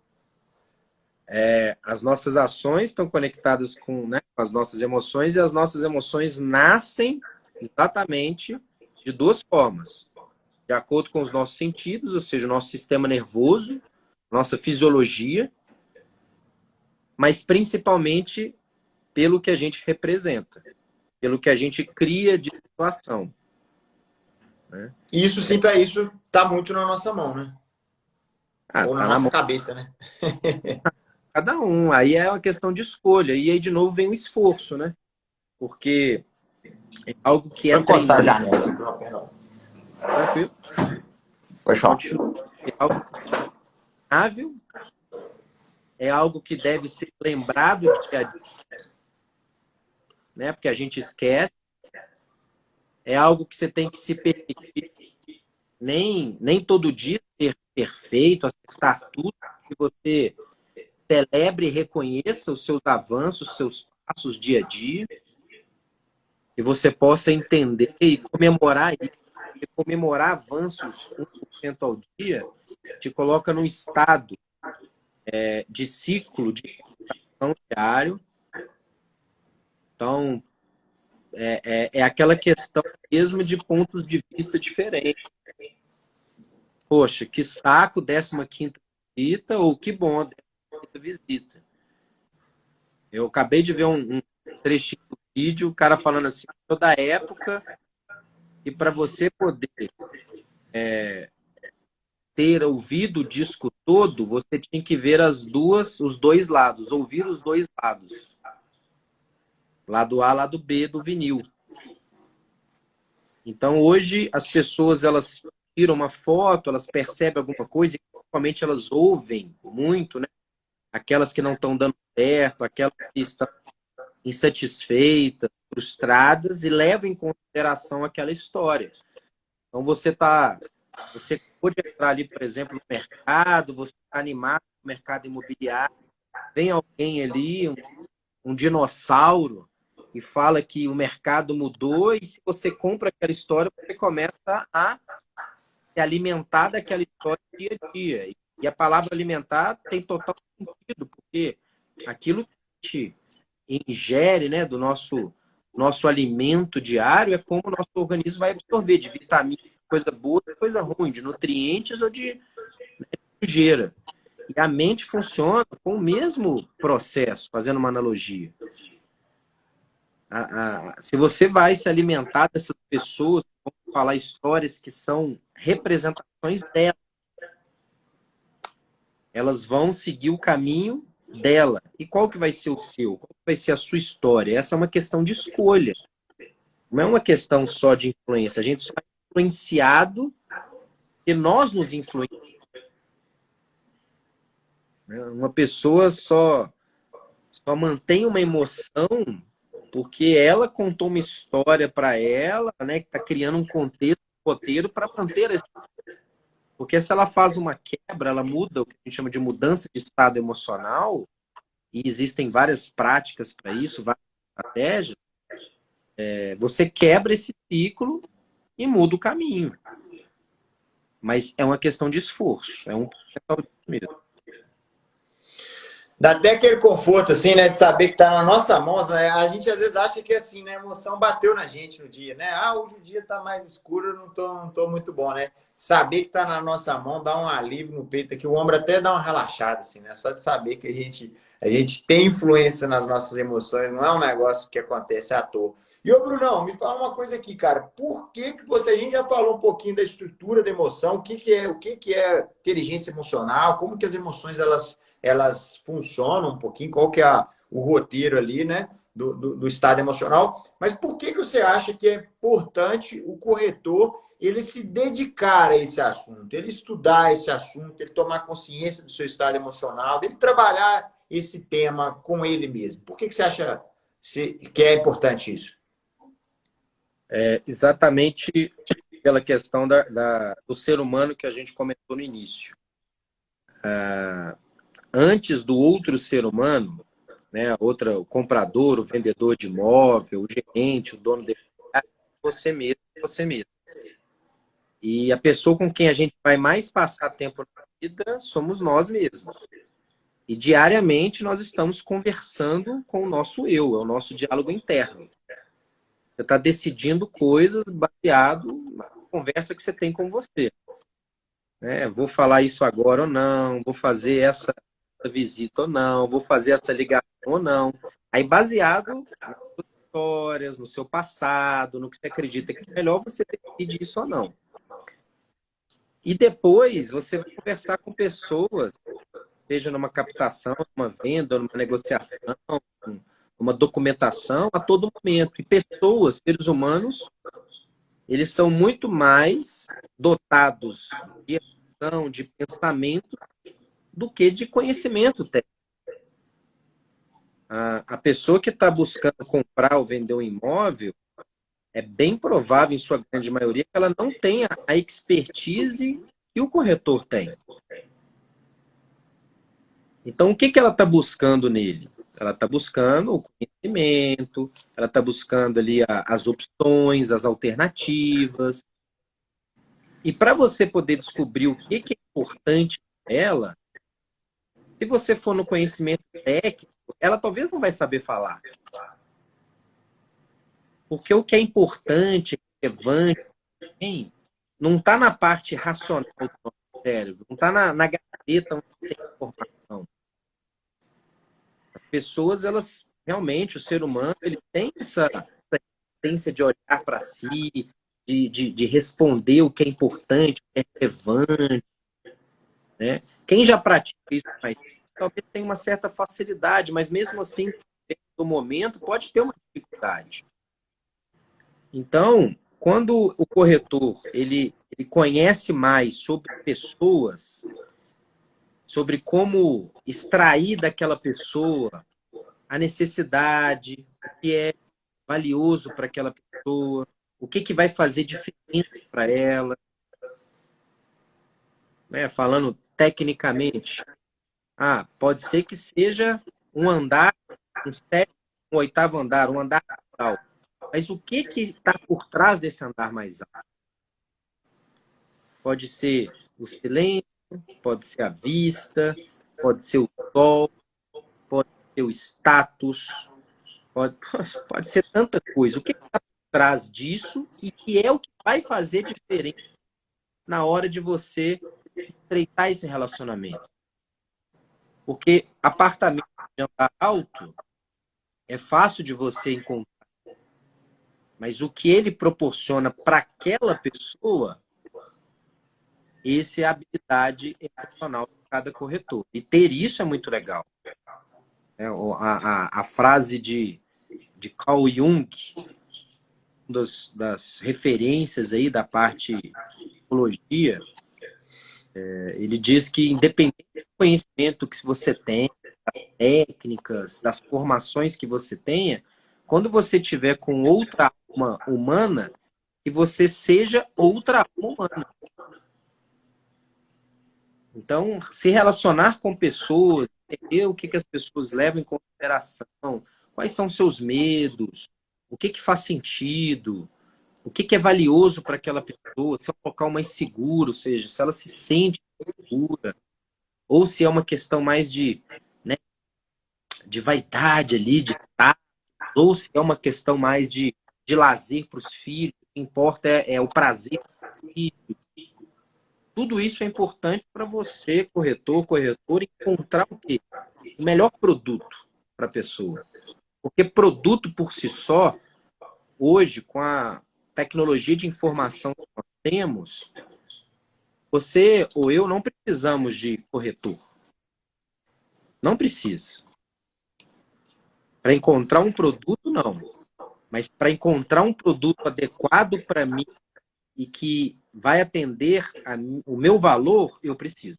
As nossas ações estão conectadas com as nossas emoções, e as nossas emoções nascem exatamente de duas formas. De acordo com os nossos sentidos, ou seja, o nosso sistema nervoso, nossa fisiologia, mas principalmente pelo que a gente representa, pelo que a gente cria de situação. Né? Isso sim, isso tá muito na nossa mão, né? Ou na Tá na nossa mão cabeça, né? de cada um. Aí é uma questão de escolha. E aí, de novo, vem o esforço, né? Porque é algo que é Vou encostar a treinado. janela. Não, perdão. Tranquilo? Pode falar. Continua. É algo que é treinável, é algo que deve ser lembrado dia a dia, né? Porque a gente esquece. É algo que você tem que se permitir. Nem todo dia ser perfeito, acertar tudo, que você celebre e reconheça os seus avanços, os seus passos dia a dia, e você possa entender e comemorar isso. E comemorar avanços 1% ao dia te coloca num estado de ciclo de ação diário. Então, é aquela questão mesmo de pontos de vista diferentes. Poxa, que saco, 15ª visita, ou que bom, 15ª visita. Eu acabei de ver um trechinho do vídeo, o cara falando assim, sou da época e para você poder ter ouvido o disco todo, você tinha que ver os dois lados, ouvir os dois lados. Lado A, lado B do vinil. Então, hoje, as pessoas, elas tiram uma foto, elas percebem alguma coisa e, principalmente, elas ouvem muito, né? Aquelas que não estão dando certo, aquelas que estão insatisfeitas, frustradas e levam em consideração aquela história. Então, você pode entrar ali, por exemplo, no mercado, você está animado no mercado imobiliário, vem alguém ali, um dinossauro, e fala que o mercado mudou, e se você compra aquela história, você começa a se alimentar daquela história dia a dia. E a palavra alimentar tem total sentido, porque aquilo que a gente ingere, né, do nosso alimento diário é como o nosso organismo vai absorver de vitamina, coisa boa e coisa ruim, de nutrientes ou de sujeira. E a mente funciona com o mesmo processo, fazendo uma analogia. Se você vai se alimentar dessas pessoas, vão falar histórias que são representações delas, elas vão seguir o caminho dela. E qual que vai ser o seu? Qual que vai ser a sua história? Essa é uma questão de escolha. Não é uma questão só de influência. A gente só é influenciado e nós nos influenciamos. Uma pessoa só mantém uma emoção porque ela contou uma história para ela, né, que está criando um contexto, um roteiro para manter esse. Porque se ela faz uma quebra, ela muda o que a gente chama de mudança de estado emocional, e existem várias práticas para isso, várias estratégias, você quebra esse ciclo e muda o caminho. Mas é uma questão de esforço, é um processo mesmo. Dá até aquele conforto, assim, né? De saber que tá na nossa mão, né? A gente às vezes acha que assim, né? A emoção bateu na gente no dia, né? Ah, hoje o dia tá mais escuro, eu não tô muito bom, né? Saber que tá na nossa mão dá um alívio no peito aqui, o ombro até dá uma relaxada, assim, né? Só de saber que a gente tem influência nas nossas emoções, não é um negócio que acontece à toa. E ô, Brunão, me fala uma coisa aqui, cara. Por que que você, a gente já falou um pouquinho da estrutura da emoção, o que é inteligência emocional, como que as emoções elas funcionam um pouquinho, qual que é o roteiro ali, né, do estado emocional. Mas por que você acha que é importante o corretor ele se dedicar a esse assunto, ele estudar esse assunto, ele tomar consciência do seu estado emocional, ele trabalhar esse tema com ele mesmo? Por que você acha que é importante isso? Exatamente pela questão do ser humano que a gente comentou no início. Antes do outro ser humano, né, o comprador, o vendedor de imóvel, o gerente, o dono de você mesmo, você mesmo. E a pessoa com quem a gente vai mais passar tempo na vida somos nós mesmos. E diariamente nós estamos conversando com o nosso eu, é o nosso diálogo interno. Você está decidindo coisas baseado na conversa que você tem com você. Né? Vou falar isso agora ou não, vou fazer essa visita ou não, vou fazer essa ligação ou não. Aí, baseado nas suas histórias, no seu passado, no que você acredita que é melhor, você decide isso ou não. E depois você vai conversar com pessoas, seja numa captação, numa venda, numa negociação, numa documentação, a todo momento. E pessoas, seres humanos, eles são muito mais dotados de ação, de pensamento, do que de conhecimento técnico. A pessoa que está buscando comprar ou vender um imóvel, é bem provável, em sua grande maioria, que ela não tenha a expertise que o corretor tem. Então, o que ela está buscando nele? Ela está buscando o conhecimento, ela está buscando ali as opções, as alternativas. E para você poder descobrir o que é importante para ela, se você for no conhecimento técnico, ela talvez não vai saber falar. Porque o que é importante, relevante, não está na parte racional do nosso cérebro, não está na gaveta onde tem informação. As pessoas, elas realmente, o ser humano, ele tem essa tendência de olhar para si, de responder o que é importante, o que é relevante. Né? Quem já pratica isso mais, talvez tenha uma certa facilidade, mas mesmo assim, no momento, pode ter uma dificuldade. Então, quando o corretor ele conhece mais sobre pessoas, sobre como extrair daquela pessoa a necessidade, o que é valioso para aquela pessoa, o que vai fazer diferença para ela, né? Falando tecnicamente, pode ser que seja um andar, um sétimo, um oitavo andar, um andar alto. Mas o que está por trás desse andar mais alto? Pode ser o silêncio, pode ser a vista, pode ser o sol, pode ser o status, pode ser tanta coisa. O que está por trás disso e que é o que vai fazer diferença na hora de você estreitar esse relacionamento? Porque apartamento de andar alto é fácil de você encontrar, mas o que ele proporciona para aquela pessoa, essa é a habilidade emocional de cada corretor. E ter isso é muito legal. A frase de Carl Jung, uma das referências aí da parte de psicologia, ele diz que independente do conhecimento que você tem, das técnicas, das formações que você tenha, quando você tiver com outra alma humana, que você seja outra alma humana. Então, se relacionar com pessoas, entender o que as pessoas levam em consideração, quais são seus medos, o que faz sentido, o que é valioso para aquela pessoa, se é um local mais seguro, ou seja, se ela se sente segura, ou se é uma questão mais né, de vaidade ali, de status, ou se é uma questão mais de lazer para os filhos, o que importa é o prazer para os filhos. Tudo isso é importante para você, corretor, encontrar o quê? O melhor produto para a pessoa. Porque produto por si só, hoje, com a tecnologia de informação que nós temos, você ou eu não precisamos de corretor. Não precisa. Para encontrar um produto, não. Mas para encontrar um produto adequado para mim e que vai atender o meu valor, eu preciso.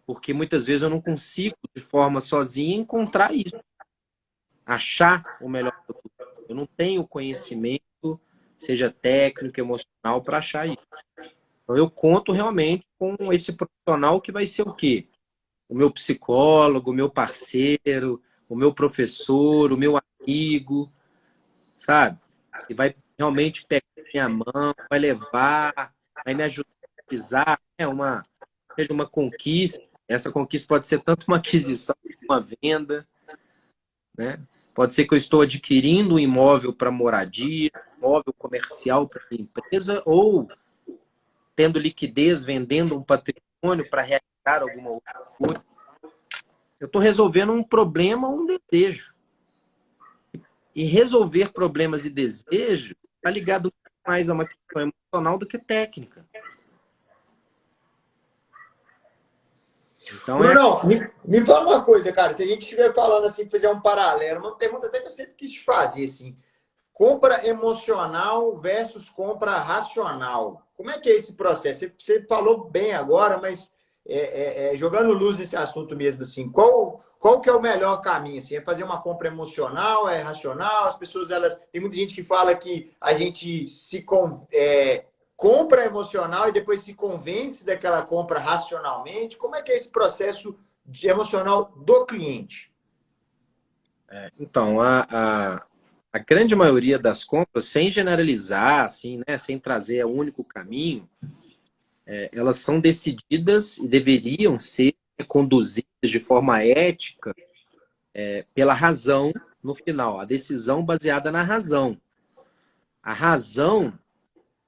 Porque muitas vezes eu não consigo, de forma sozinha, encontrar isso. Achar o melhor produto. Eu não tenho conhecimento, seja técnico, emocional, para achar isso. Então eu conto realmente com esse profissional que vai ser o quê? O meu psicólogo, o meu parceiro, o meu professor, o meu amigo, sabe? Que vai realmente pegar minha mão, vai levar, vai me ajudar a realizar, né? Seja uma conquista. Essa conquista pode ser tanto uma aquisição como uma venda, né? pode ser que eu estou adquirindo um imóvel para moradia, um imóvel comercial para minha empresa, ou tendo liquidez, vendendo um patrimônio para realizar alguma outra coisa. Eu estou resolvendo um problema ou um desejo. E resolver problemas e desejos está ligado mais a uma questão emocional do que técnica. Então Brunão, me fala uma coisa, cara. Se a gente estiver falando assim, fizer um paralelo, uma pergunta até que eu sempre quis te fazer, assim. Compra emocional versus compra racional. Como é que é esse processo? Você falou bem agora, mas jogando luz nesse assunto mesmo, assim, qual que é o melhor caminho? Assim, é fazer uma compra emocional, é racional? As pessoas, elas... Tem muita gente que fala que a gente compra emocional e depois se convence daquela compra racionalmente. Como é que é esse processo emocional do cliente? Então, a grande maioria das compras, sem generalizar, assim, né, sem trazer o único caminho, elas são decididas e deveriam ser conduzidas de forma ética, pela razão no final, a decisão baseada na razão. A razão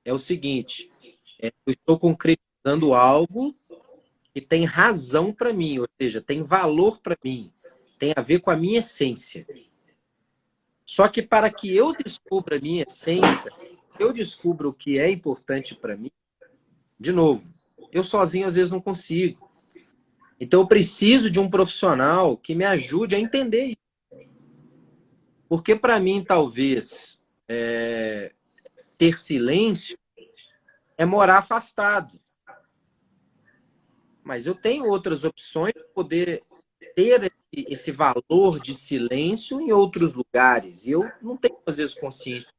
é o seguinte: eu estou concretizando algo que tem razão para mim, ou seja, tem valor para mim, tem a ver com a minha essência. Só que para que eu descubra a minha essência, eu descubra o que é importante para mim, de novo, eu sozinho às vezes não consigo. Então eu preciso de um profissional que me ajude a entender isso. Porque para mim, talvez, ter silêncio é morar afastado. Mas eu tenho outras opções de poder ter esse valor de silêncio em outros lugares. E eu não tenho, às vezes, consciência.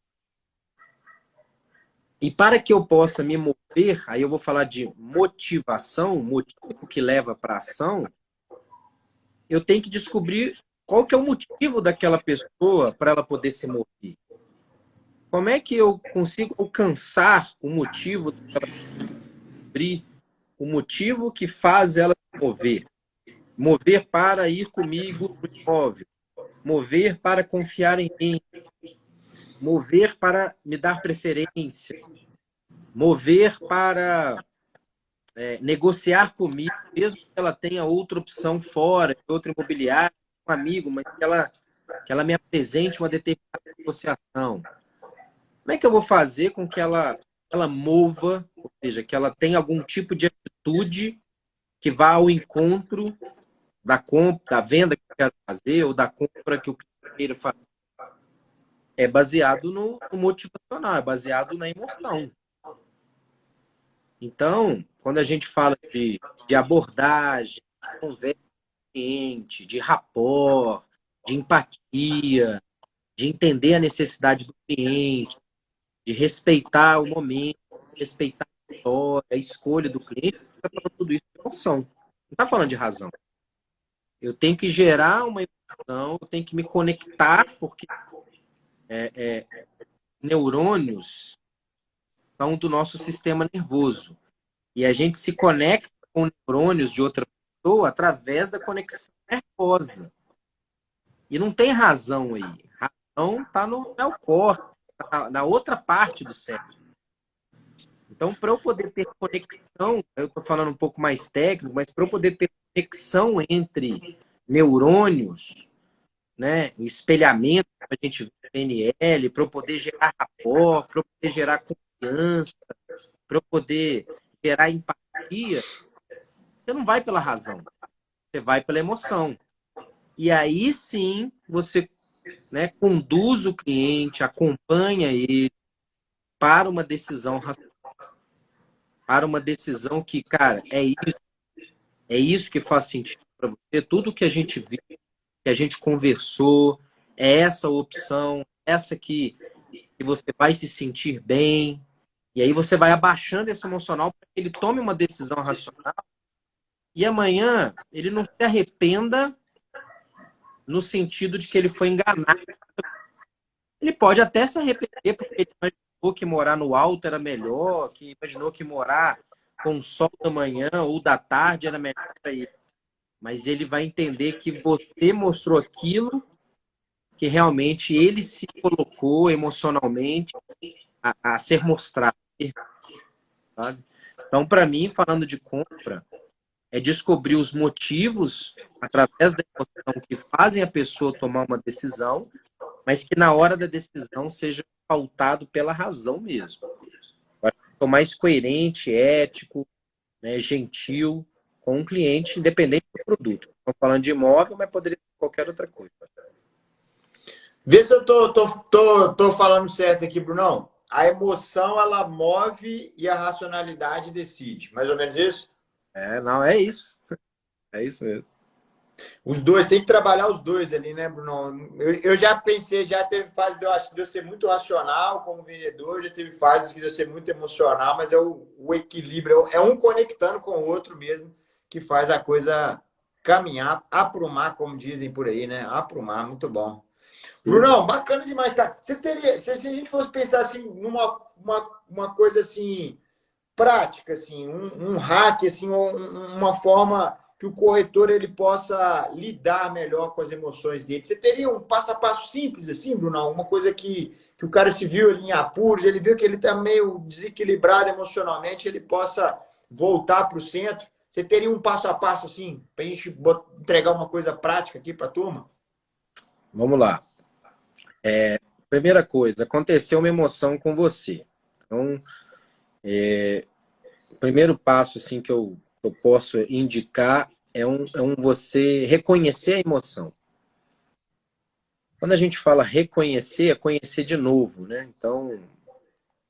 E para que eu possa me mover, aí eu vou falar de motivação, motivo que leva para a ação, eu tenho que descobrir qual que é o motivo daquela pessoa para ela poder se mover. Como é que eu consigo alcançar o motivo dela abrir, o motivo que faz ela se mover? Mover para ir comigo no imóvel, mover para confiar em mim, mover para me dar preferência, mover para negociar comigo, mesmo que ela tenha outra opção fora, outra imobiliária, um amigo, mas que ela me apresente uma determinada negociação. Como é que eu vou fazer com que ela mova, ou seja, que ela tenha algum tipo de atitude que vá ao encontro da compra, da venda que eu quero fazer ou da compra que eu quero fazer? É baseado no motivacional, é baseado na emoção. Então, quando a gente fala de abordagem, de conversa com o cliente, de rapport, de empatia, de entender a necessidade do cliente, de respeitar o momento, respeitar a história, a escolha do cliente, está falando tudo isso de emoção. Não está falando de razão. Eu tenho que gerar uma emoção, eu tenho que me conectar, porque neurônios são do nosso sistema nervoso. E a gente se conecta com neurônios de outra pessoa através da conexão nervosa. E não tem razão aí. Razão está no neocórtex, na outra parte do cérebro. Então, para eu poder ter conexão, eu estou falando um pouco mais técnico, mas para eu poder ter conexão entre neurônios, né, espelhamento, para a gente ver PNL, para eu poder gerar rapport, para eu poder gerar confiança, para eu poder gerar empatia, você não vai pela razão, você vai pela emoção. E aí sim você, né, conduz o cliente, acompanha ele para uma decisão racional, para uma decisão que, cara, é isso que faz sentido para você, tudo que a gente viu, que a gente conversou, é essa opção, essa que você vai se sentir bem. E aí você vai abaixando esse emocional para que ele tome uma decisão racional e amanhã ele não se arrependa no sentido de que ele foi enganado. Ele pode até se arrepender porque ele imaginou que morar no alto era melhor, que imaginou que morar com o sol da manhã ou da tarde era melhor para ele. Mas ele vai entender que você mostrou aquilo que realmente ele se colocou emocionalmente a ser mostrado, sabe? Então, para mim, falando de compra, é descobrir os motivos através da emoção que fazem a pessoa tomar uma decisão, mas que na hora da decisão seja pautado pela razão mesmo. Eu acho que sou mais coerente, ético, né, gentil com o cliente, independente do produto. Estamos falando de imóvel, mas poderia ser qualquer outra coisa. Vê se eu tô falando certo aqui, Brunão. A emoção, ela move e a racionalidade decide. Mais ou menos isso? Não, é isso. É isso mesmo. Os dois, tem que trabalhar os dois ali, né, Bruno? Eu já pensei, já teve fase de eu ser muito racional como vendedor, já teve fases de eu ser muito emocional, mas é o equilíbrio, é um conectando com o outro mesmo, que faz a coisa caminhar, aprumar, como dizem por aí, né? Aprumar, muito bom. Brunão, bacana demais, cara. Você teria, se a gente fosse pensar assim, uma coisa assim, prática, assim, um hack, assim, uma forma que o corretor ele possa lidar melhor com as emoções dele. Você teria um passo a passo simples, assim, Bruno? Uma coisa que o cara se viu ali em apuros, ele viu que ele está meio desequilibrado emocionalmente, ele possa voltar para o centro. Você teria um passo a passo, assim, para a gente entregar uma coisa prática aqui para a turma? Vamos lá. Primeira coisa, aconteceu uma emoção com você. Então, o primeiro passo assim que eu posso indicar é um você reconhecer a emoção. Quando a gente fala reconhecer, é conhecer de novo, né? Então,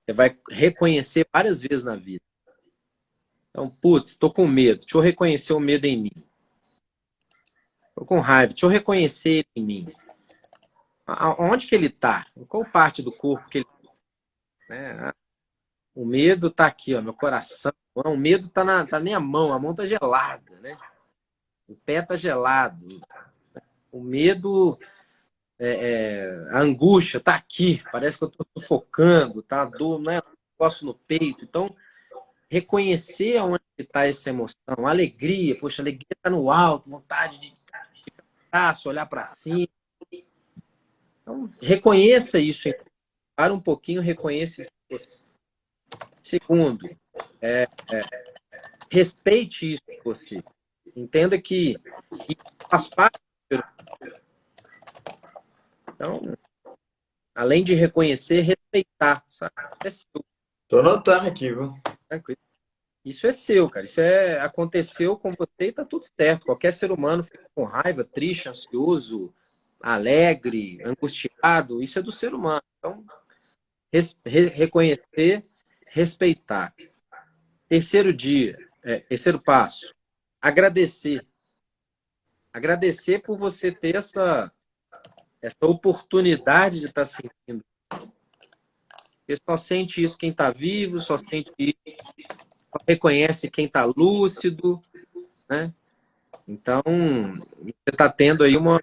você vai reconhecer várias vezes na vida. Então, putz, estou com medo. Deixa eu reconhecer o medo em mim. Estou com raiva. Deixa eu reconhecer ele em mim. Onde que ele está? Qual parte do corpo que ele né? O medo está aqui, ó, meu coração. O medo está na minha mão. A mão está gelada, né? O pé está gelado. O medo, a angústia está aqui. Parece que eu estou sufocando, tá? A dor, né? Negócio no peito. Então, reconhecer onde está essa emoção. Alegria, poxa, alegria está no alto, vontade de braço, olhar para cima. Então, reconheça isso. Para um pouquinho, reconheça isso. Segundo, respeite isso em você. Entenda que isso faz parte do ser humano. Então, além de reconhecer, respeitar, sabe? Isso é seu. Tô anotando aqui, viu? Tranquilo. Isso é seu, cara. Aconteceu com você e tá tudo certo. Qualquer ser humano fica com raiva, triste, ansioso, alegre, angustiado. Isso é do ser humano. Então, reconhecer, respeitar. Terceiro passo, agradecer. Agradecer por você ter essa oportunidade de estar sentindo. Porque só sente isso quem está vivo, só sente isso, só reconhece quem está lúcido, né? Então, você está tendo aí uma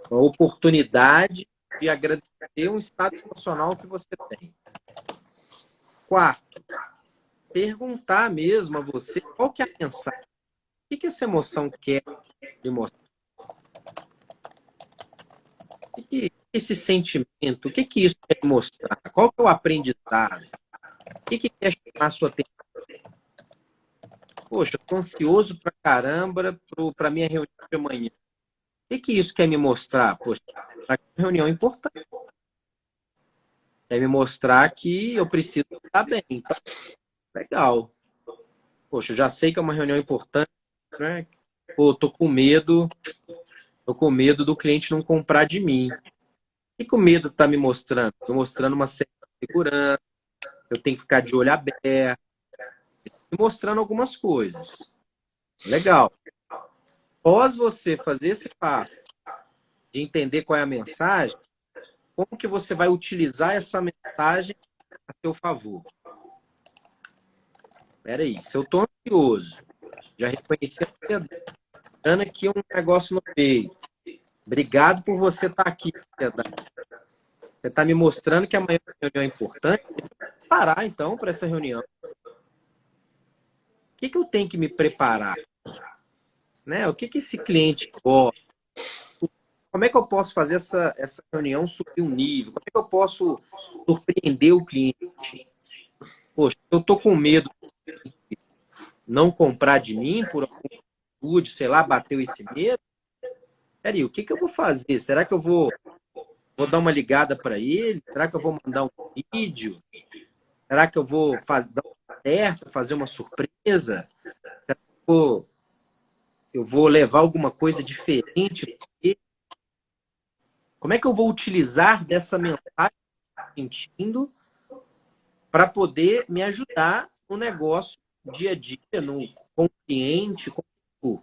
oportunidade de agradecer um estado emocional que você tem. Quarto, perguntar mesmo a você qual que é a mensagem. O que essa emoção quer lhe mostrar? O que esse sentimento, o que isso quer lhe mostrar? Qual que é o aprendizado? O que quer chamar a sua atenção? Poxa, estou ansioso pra caramba para minha reunião de amanhã. O que isso quer me mostrar? Poxa, é uma reunião importante. Quer me mostrar que eu preciso estar bem. Então, legal. Poxa, eu já sei que é uma reunião importante, né? Pô, tô com medo do cliente não comprar de mim. O que o medo está me mostrando? Estou mostrando uma certa segurança, eu tenho que ficar de olho aberto, me mostrando algumas coisas. Legal. Após você fazer esse passo de entender qual é a mensagem, como que você vai utilizar essa mensagem a seu favor? Espera aí, se eu estou ansioso, já reconheci a ansiedade, dando aqui um negócio no peito. Obrigado por você estar aqui, ansiedade. Você está me mostrando que amanhã é uma reunião importante. Parar, então, para essa reunião. O que eu tenho que me preparar? Né? O que esse cliente gosta? como é que eu posso fazer essa reunião subir um nível? Como é que eu posso surpreender o cliente? Poxa, eu tô com medo de não comprar de mim por alguma atitude, sei lá, bateu esse medo. Peraí, o que que eu vou fazer? Será que eu vou dar uma ligada para ele? Será que eu vou mandar um vídeo? Será que eu vou dar uma certa, fazer uma surpresa? Será que eu vou levar alguma coisa diferente pra ele? Como é que eu vou utilizar dessa mensagem que eu tô sentindo para poder me ajudar no negócio dia a dia, com o cliente, com o...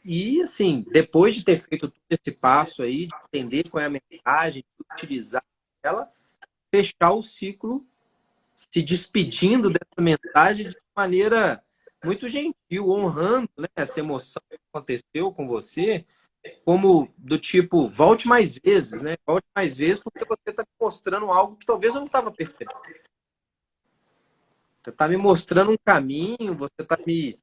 E, assim, depois de ter feito todo esse passo aí, de entender qual é a mensagem, de utilizar ela, fechar o ciclo se despedindo dessa mensagem de maneira muito gentil, honrando, né, essa emoção que aconteceu com você, como do tipo, volte mais vezes, né? Volte mais vezes porque você está me mostrando algo que talvez eu não estava percebendo. Você está me mostrando um caminho, você está me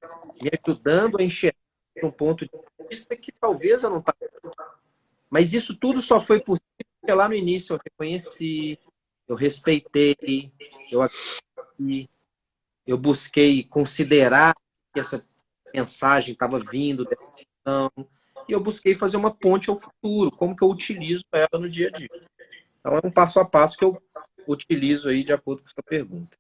ajudando a enxergar um ponto de vista que talvez eu não estava. Mas isso tudo só foi possível porque lá no início eu reconheci, eu respeitei, eu agradeci, eu busquei considerar que essa mensagem estava vindo dessa questão, e eu busquei fazer uma ponte ao futuro, como que eu utilizo ela no dia a dia. Então é um passo a passo que eu utilizo aí de acordo com a sua pergunta.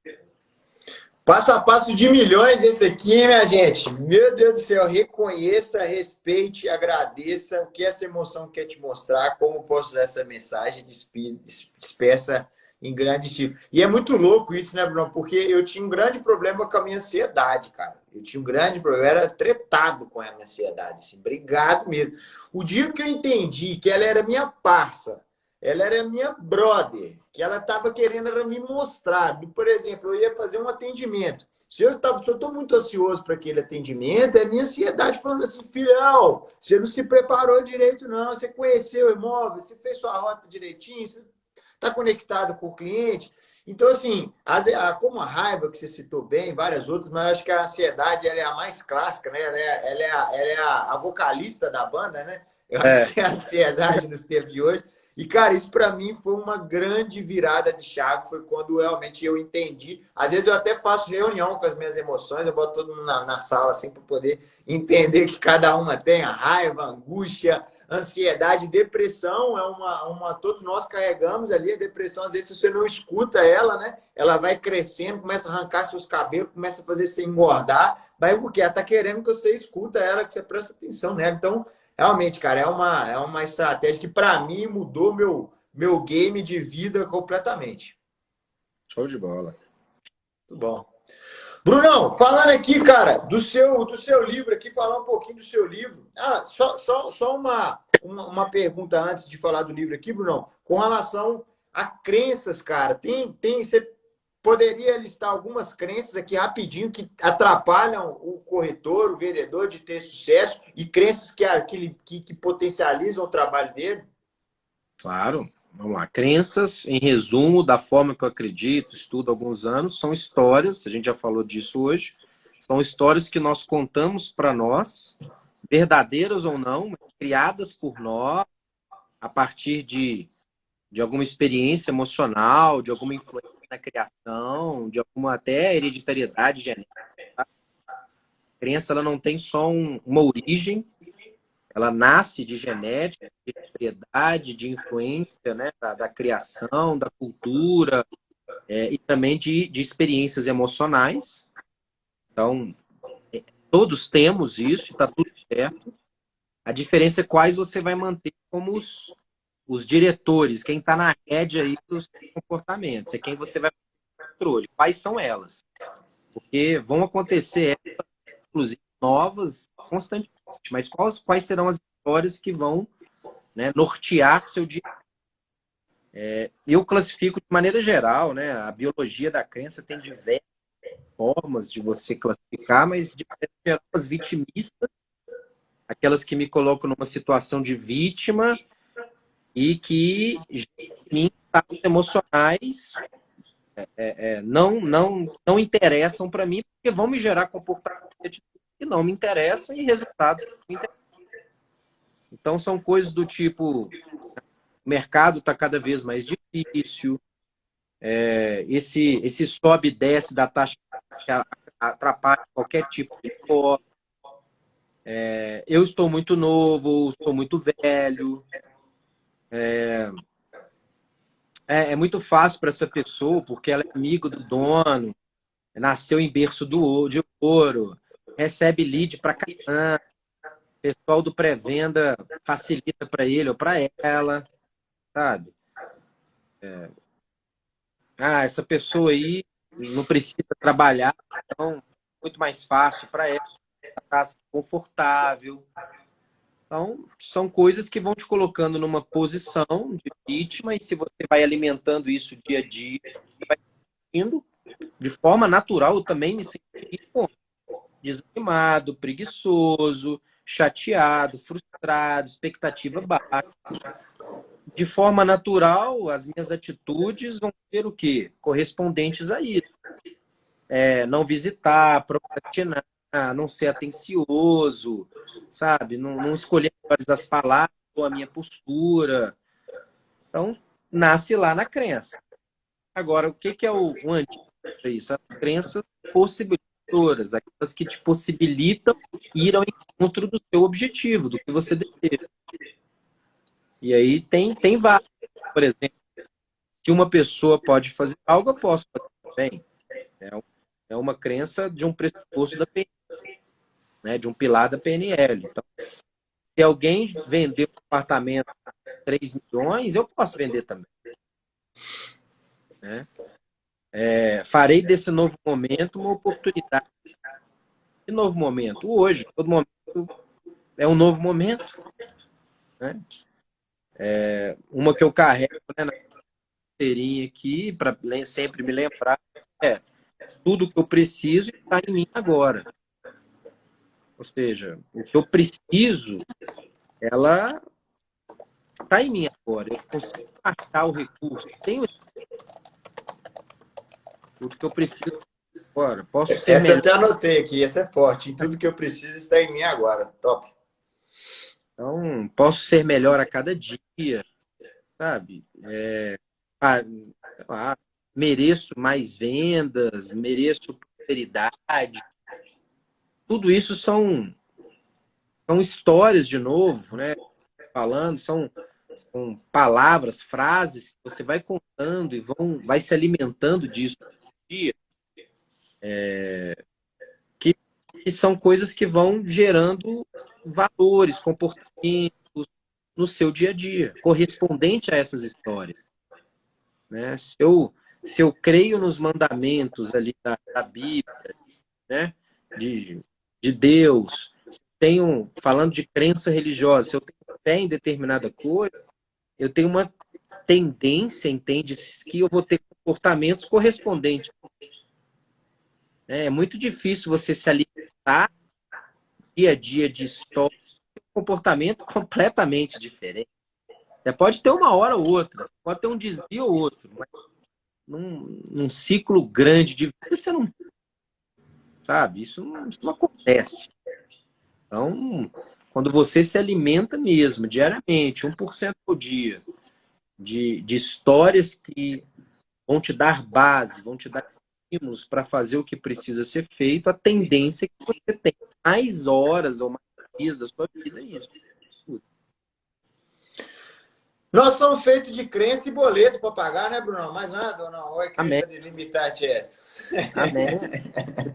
Passo a passo de milhões esse aqui, minha gente. Meu Deus do céu, reconheça, respeite, agradeça o que essa emoção quer te mostrar, como posso usar essa mensagem, despeça em grande estilo. E é muito louco isso, né, Bruno? Porque eu tinha um grande problema com a minha ansiedade, cara. Eu tinha um grande problema, eu era tretado com a minha ansiedade, assim, brigado mesmo. O dia que eu entendi que ela era minha parça, ela era minha brother, que ela estava querendo era me mostrar. Por exemplo, eu ia fazer um atendimento. Se eu estou muito ansioso para aquele atendimento, é minha ansiedade falando assim, filhão, você não se preparou direito, não. Você conheceu o imóvel, você fez sua rota direitinho, você está conectado com o cliente. Então, assim, como a raiva que você citou bem, várias outras, mas eu acho que a ansiedade ela é a mais clássica, né? Ela é a vocalista da banda, né? Eu acho que é a ansiedade nos tempos de hoje. E, cara, isso para mim foi uma grande virada de chave. Foi quando realmente eu entendi. Às vezes eu até faço reunião com as minhas emoções, eu boto todo mundo na sala assim para poder entender que cada uma tem a raiva, angústia, ansiedade, depressão. Todos nós carregamos ali a depressão. Às vezes, se você não escuta ela, né? Ela vai crescendo, começa a arrancar seus cabelos, começa a fazer você engordar. Vai porque ela tá querendo que você escuta ela, que você presta atenção nela. Então, realmente, cara, é uma estratégia que, para mim, mudou meu game de vida completamente. Show de bola. Muito bom. Brunão, falando aqui, cara, do seu livro aqui, falar um pouquinho do seu livro. Só uma pergunta antes de falar do livro aqui, Brunão. Com relação a crenças, cara, você poderia listar algumas crenças aqui rapidinho que atrapalham o corretor, o vendedor de ter sucesso e crenças que potencializam o trabalho dele? Claro. Vamos lá. Crenças, em resumo, da forma que eu acredito, estudo há alguns anos, são histórias, a gente já falou disso hoje, são histórias que nós contamos para nós, verdadeiras ou não, criadas por nós, a partir de alguma experiência emocional, de alguma influência na criação, de alguma até hereditariedade genética. A crença ela não tem só uma origem, ela nasce de genética, de hereditariedade, de influência, né, da criação, da cultura, e também de experiências emocionais. Então, todos temos isso, está tudo certo. A diferença é quais você vai manter como os diretores, quem está na rédea aí dos comportamentos, é quem você vai ter controle. Quais são elas? Porque vão acontecer, inclusive, novas constantemente. Mas quais serão as histórias que vão, né, nortear seu dia? Eu classifico de maneira geral, né? A biologia da crença tem diversas formas de você classificar, mas de maneira geral, as vitimistas, aquelas que me colocam numa situação de vítima e que em estados emocionais não interessam para mim, porque vão me gerar comportamentos que não me interessam e resultados que não me interessam. Então, são coisas do tipo, o mercado está cada vez mais difícil, esse sobe e desce da taxa que atrapalha qualquer tipo de negócio. Eu estou muito novo, estou muito velho. É muito fácil para essa pessoa, porque ela é amigo do dono, nasceu em berço de ouro, recebe lead para caramba, o pessoal do pré-venda facilita para ele ou para ela, sabe? Essa pessoa aí não precisa trabalhar, então é muito mais fácil para ela, estar confortável. Então, são coisas que vão te colocando numa posição de vítima, e se você vai alimentando isso dia a dia, você vai indo de forma natural. Eu também me senti, pô, desanimado, preguiçoso, chateado, frustrado, expectativa baixa. De forma natural, as minhas atitudes vão ser o quê? Correspondentes a isso. Não visitar, procrastinar, não ser atencioso, sabe? Não escolher as palavras ou a minha postura. Então, nasce lá na crença. Agora, o que é o antídoto para isso? As crenças possibilitadoras, aquelas que te possibilitam ir ao encontro do seu objetivo, do que você deseja. E aí tem vários. Por exemplo, se uma pessoa pode fazer algo, eu posso fazer também. É uma crença de um pressuposto da PNL, né, de um pilar da PNL. Então, se alguém vender um apartamento por 3 milhões, eu posso vender também. Né? Farei desse novo momento uma oportunidade. Que novo momento? Hoje. Todo momento é um novo momento. Né? Uma que eu carrego, né, na carteirinha aqui, para sempre me lembrar, tudo que eu preciso está em mim agora. Ou seja, o que eu preciso, ela está em mim agora. Eu consigo achar o recurso. Tenho tudo que eu preciso agora. Posso ser Essa eu melhor. até anotei aqui, essa é forte. Em tudo que eu preciso está em mim agora. Top. Então, posso ser melhor a cada dia, sabe? Sei lá, mereço mais vendas, mereço prosperidade. Tudo isso são histórias, de novo, né? Falando, são palavras, frases que você vai contando e vai se alimentando disso todo dia, que, que são coisas que vão gerando valores, comportamentos no seu dia a dia, correspondente a essas histórias. Né? Se eu creio nos mandamentos ali da Bíblia, né? de, de Deus, falando de crença religiosa, se eu tenho fé em determinada coisa, eu tenho uma tendência, entende, que eu vou ter comportamentos correspondentes. É muito difícil você se alimentar dia a dia de história, um comportamento completamente diferente. Você pode ter uma hora ou outra, pode ter um desvio ou outro, mas num ciclo grande de vida, você não sabe, isso não acontece. Então, quando você se alimenta mesmo, diariamente, 1% por dia, de histórias que vão te dar base, vão te dar estímulos para fazer o que precisa ser feito, a tendência é que você tenha mais horas ou mais dias da sua vida isso. Nós somos feitos de crença e boleto para pagar, né, Bruno? Mais nada ou não? Olha a Amém. crença de limitante é essa. Amém.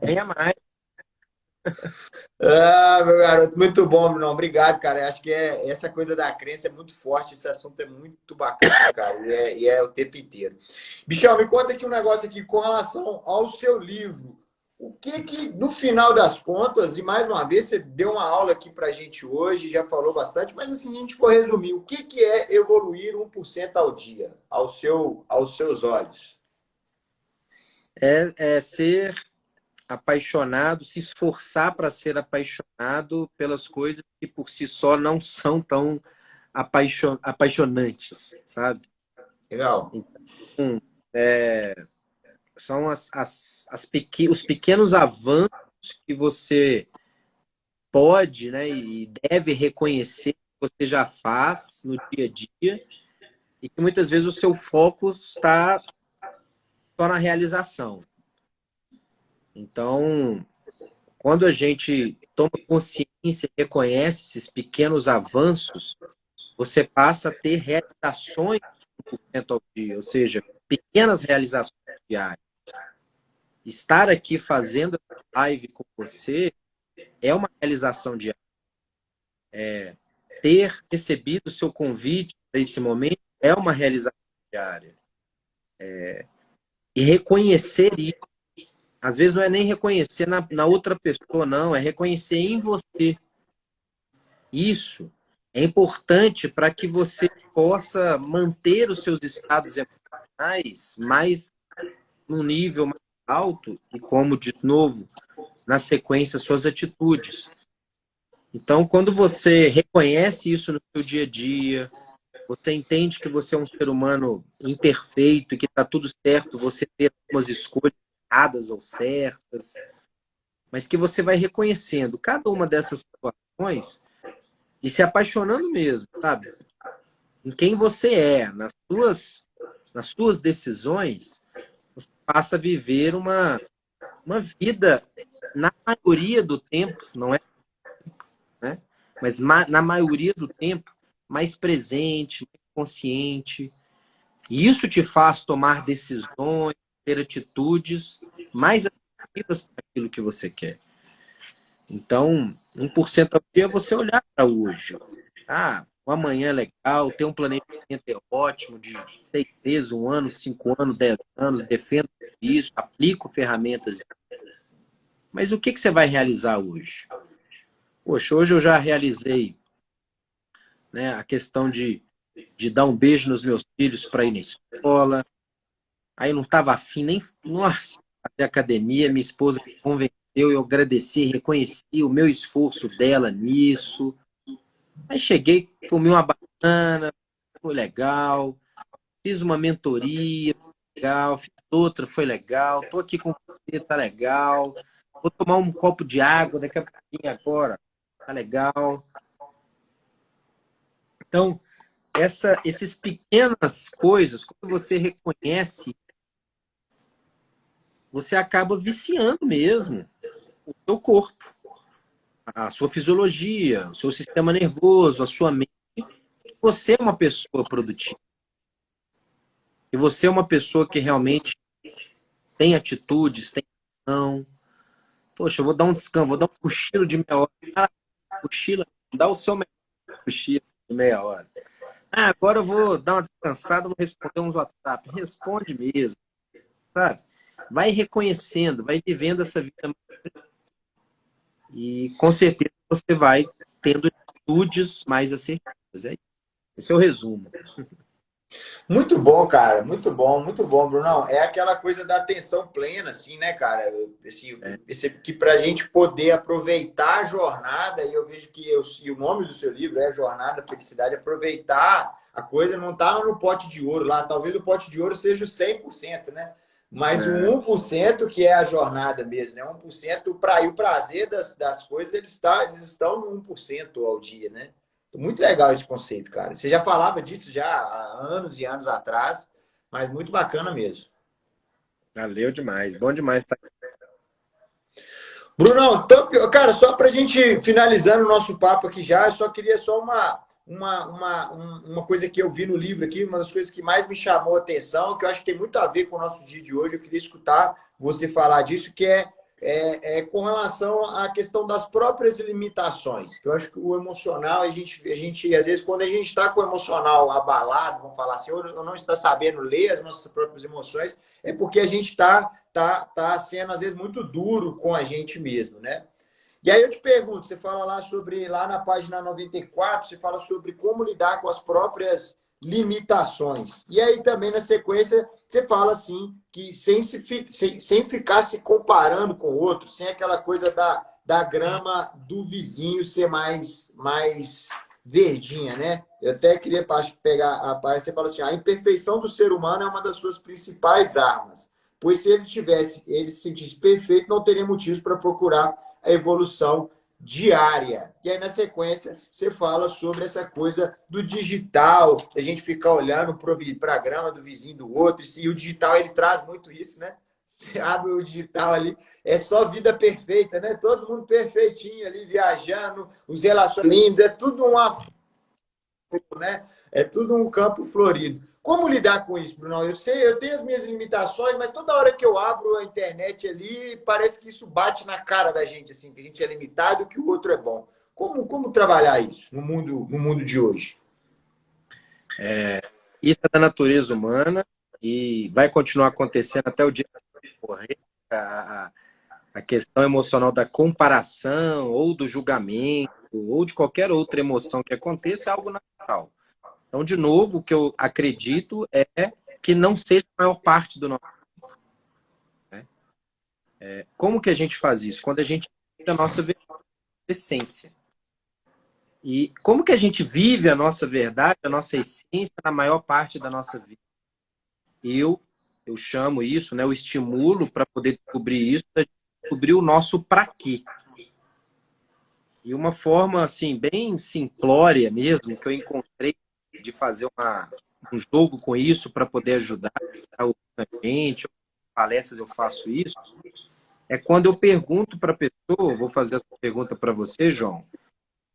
Tenha mais. Meu garoto, muito bom, Bruno. Obrigado, cara. Acho que essa coisa da crença é muito forte. Esse assunto é muito bacana, cara. E é o tempo inteiro. Bichão, me conta aqui um negócio aqui com relação ao seu livro. O que, no final das contas, e mais uma vez, você deu uma aula aqui pra gente hoje, já falou bastante, mas assim, a gente for resumir, o que é evoluir 1% ao dia, aos seus olhos? É ser apaixonado, se esforçar para ser apaixonado pelas coisas que por si só não são tão apaixonantes, sabe? Legal. Então, são os pequenos avanços que você pode, né, e deve reconhecer você já faz no dia a dia e que muitas vezes o seu foco está só na realização. Então, quando a gente toma consciência e reconhece esses pequenos avanços, você passa a ter realizações 1% ao dia, ou seja, pequenas realizações diárias. Estar aqui fazendo a live com você é uma realização diária. Ter recebido o seu convite para esse momento é uma realização diária. E reconhecer isso, às vezes não é nem reconhecer na outra pessoa, não, é reconhecer em você. Isso é importante para que você possa manter os seus estados emocionais mais num nível mais alto e, como de novo, na sequência, suas atitudes. Então, quando você reconhece isso no seu dia a dia, você entende que você é um ser humano imperfeito e que está tudo certo, você ter algumas escolhas erradas ou certas, mas que você vai reconhecendo cada uma dessas situações e se apaixonando mesmo, sabe? Em quem você é, nas suas decisões, você passa a viver uma vida, na maioria do tempo, não é, né? Mas na maioria do tempo, mais presente, mais consciente. E isso te faz tomar decisões, ter atitudes mais ativas para aquilo que você quer. Então, 1% ao dia é você olhar para hoje. Ah, o amanhã é legal, ter um planejamento é ótimo, de 6 meses, 1 ano, 5 anos, 10 anos, defendo isso, aplico ferramentas. Mas o que você vai realizar hoje? Poxa, hoje eu já realizei, né, a questão de dar um beijo nos meus filhos para ir na escola. Aí não estava afim nem, nossa, fazer academia. Minha esposa me convenceu, eu agradeci, reconheci o meu esforço dela nisso. Aí cheguei, comi uma banana, foi legal. Fiz uma mentoria, foi legal. Fiz outra, foi legal. Tô aqui com você, tá legal. Vou tomar um copo de água daqui a pouquinho agora, tá legal. Então, esses pequenas coisas, quando você reconhece, você acaba viciando mesmo o seu corpo, a sua fisiologia, o seu sistema nervoso, a sua mente. Você é uma pessoa produtiva. E você é uma pessoa que realmente tem atitudes, tem ação. Poxa, eu vou dar um descanso, vou dar um cochilo de meia hora. Ah, cochila, dá o seu melhor cochilo de meia hora. Ah, agora eu vou dar uma descansada, vou responder uns WhatsApp. Responde mesmo, sabe? Vai reconhecendo, vai vivendo essa vida e com certeza você vai tendo atitudes mais assertivas. Esse é o resumo. Muito bom, cara. Muito bom, Brunão. É aquela coisa da atenção plena, assim, né, cara? Esse que para a gente poder aproveitar a jornada, e eu vejo que e o nome do seu livro é Jornada, Felicidade, aproveitar a coisa não tá no pote de ouro lá. Talvez o pote de ouro seja o 100%, né? Mas o 1% que é a jornada mesmo, né? 1% para o prazer das coisas, eles estão no 1% ao dia, né? Muito legal esse conceito, cara. Você já falava disso já há anos e anos atrás, mas muito bacana mesmo. Valeu demais. Bom demais estar aqui. Brunão, então, cara, só para a gente finalizando o nosso papo aqui já, eu só queria só uma coisa que eu vi no livro aqui, uma das coisas que mais me chamou a atenção, que eu acho que tem muito a ver com o nosso dia de hoje, eu queria escutar você falar disso, que é com relação à questão das próprias limitações. Que eu acho que o emocional, a gente às vezes, quando a gente está com o emocional abalado, vamos falar assim, ou não está sabendo ler as nossas próprias emoções, é porque a gente está sendo, às vezes, muito duro com a gente mesmo, né? E aí eu te pergunto, você fala lá na página 94, você fala sobre como lidar com as próprias limitações. E aí também na sequência você fala assim que sem ficar se comparando com o outro, sem aquela coisa da grama do vizinho ser mais verdinha, né? Eu até queria pegar a parte, você fala assim, a imperfeição do ser humano é uma das suas principais armas, pois se ele se sentisse perfeito, não teria motivos para procurar a evolução diária. E aí, na sequência, você fala sobre essa coisa do digital, a gente ficar olhando para a grama do vizinho do outro, e o digital ele traz muito isso, né? Você abre o digital ali, é só vida perfeita, né? Todo mundo perfeitinho ali, viajando, os relacionamentos, é tudo uma, né? É tudo um campo florido. Como lidar com isso, Bruno? Eu sei, eu tenho as minhas limitações, mas toda hora que eu abro a internet ali, parece que isso bate na cara da gente, assim, que a gente é limitado e que o outro é bom. Como trabalhar isso no mundo de hoje? Isso é da natureza humana e vai continuar acontecendo até o dia que morrer. A, a questão emocional da comparação ou do julgamento ou de qualquer outra emoção que aconteça é algo natural. Então, de novo, o que eu acredito é que não seja a maior parte do nosso, né? Como que a gente faz isso? Quando a gente vive a nossa essência. E como que a gente vive a nossa verdade, a nossa essência na maior parte da nossa vida? Eu chamo isso, né, o estímulo para poder descobrir isso, a gente descobrir o nosso para quê. E uma forma assim bem simplória mesmo que eu encontrei de fazer um jogo com isso para poder ajudar a gente, palestras eu faço isso, é quando eu pergunto para a pessoa, vou fazer essa pergunta para você, João,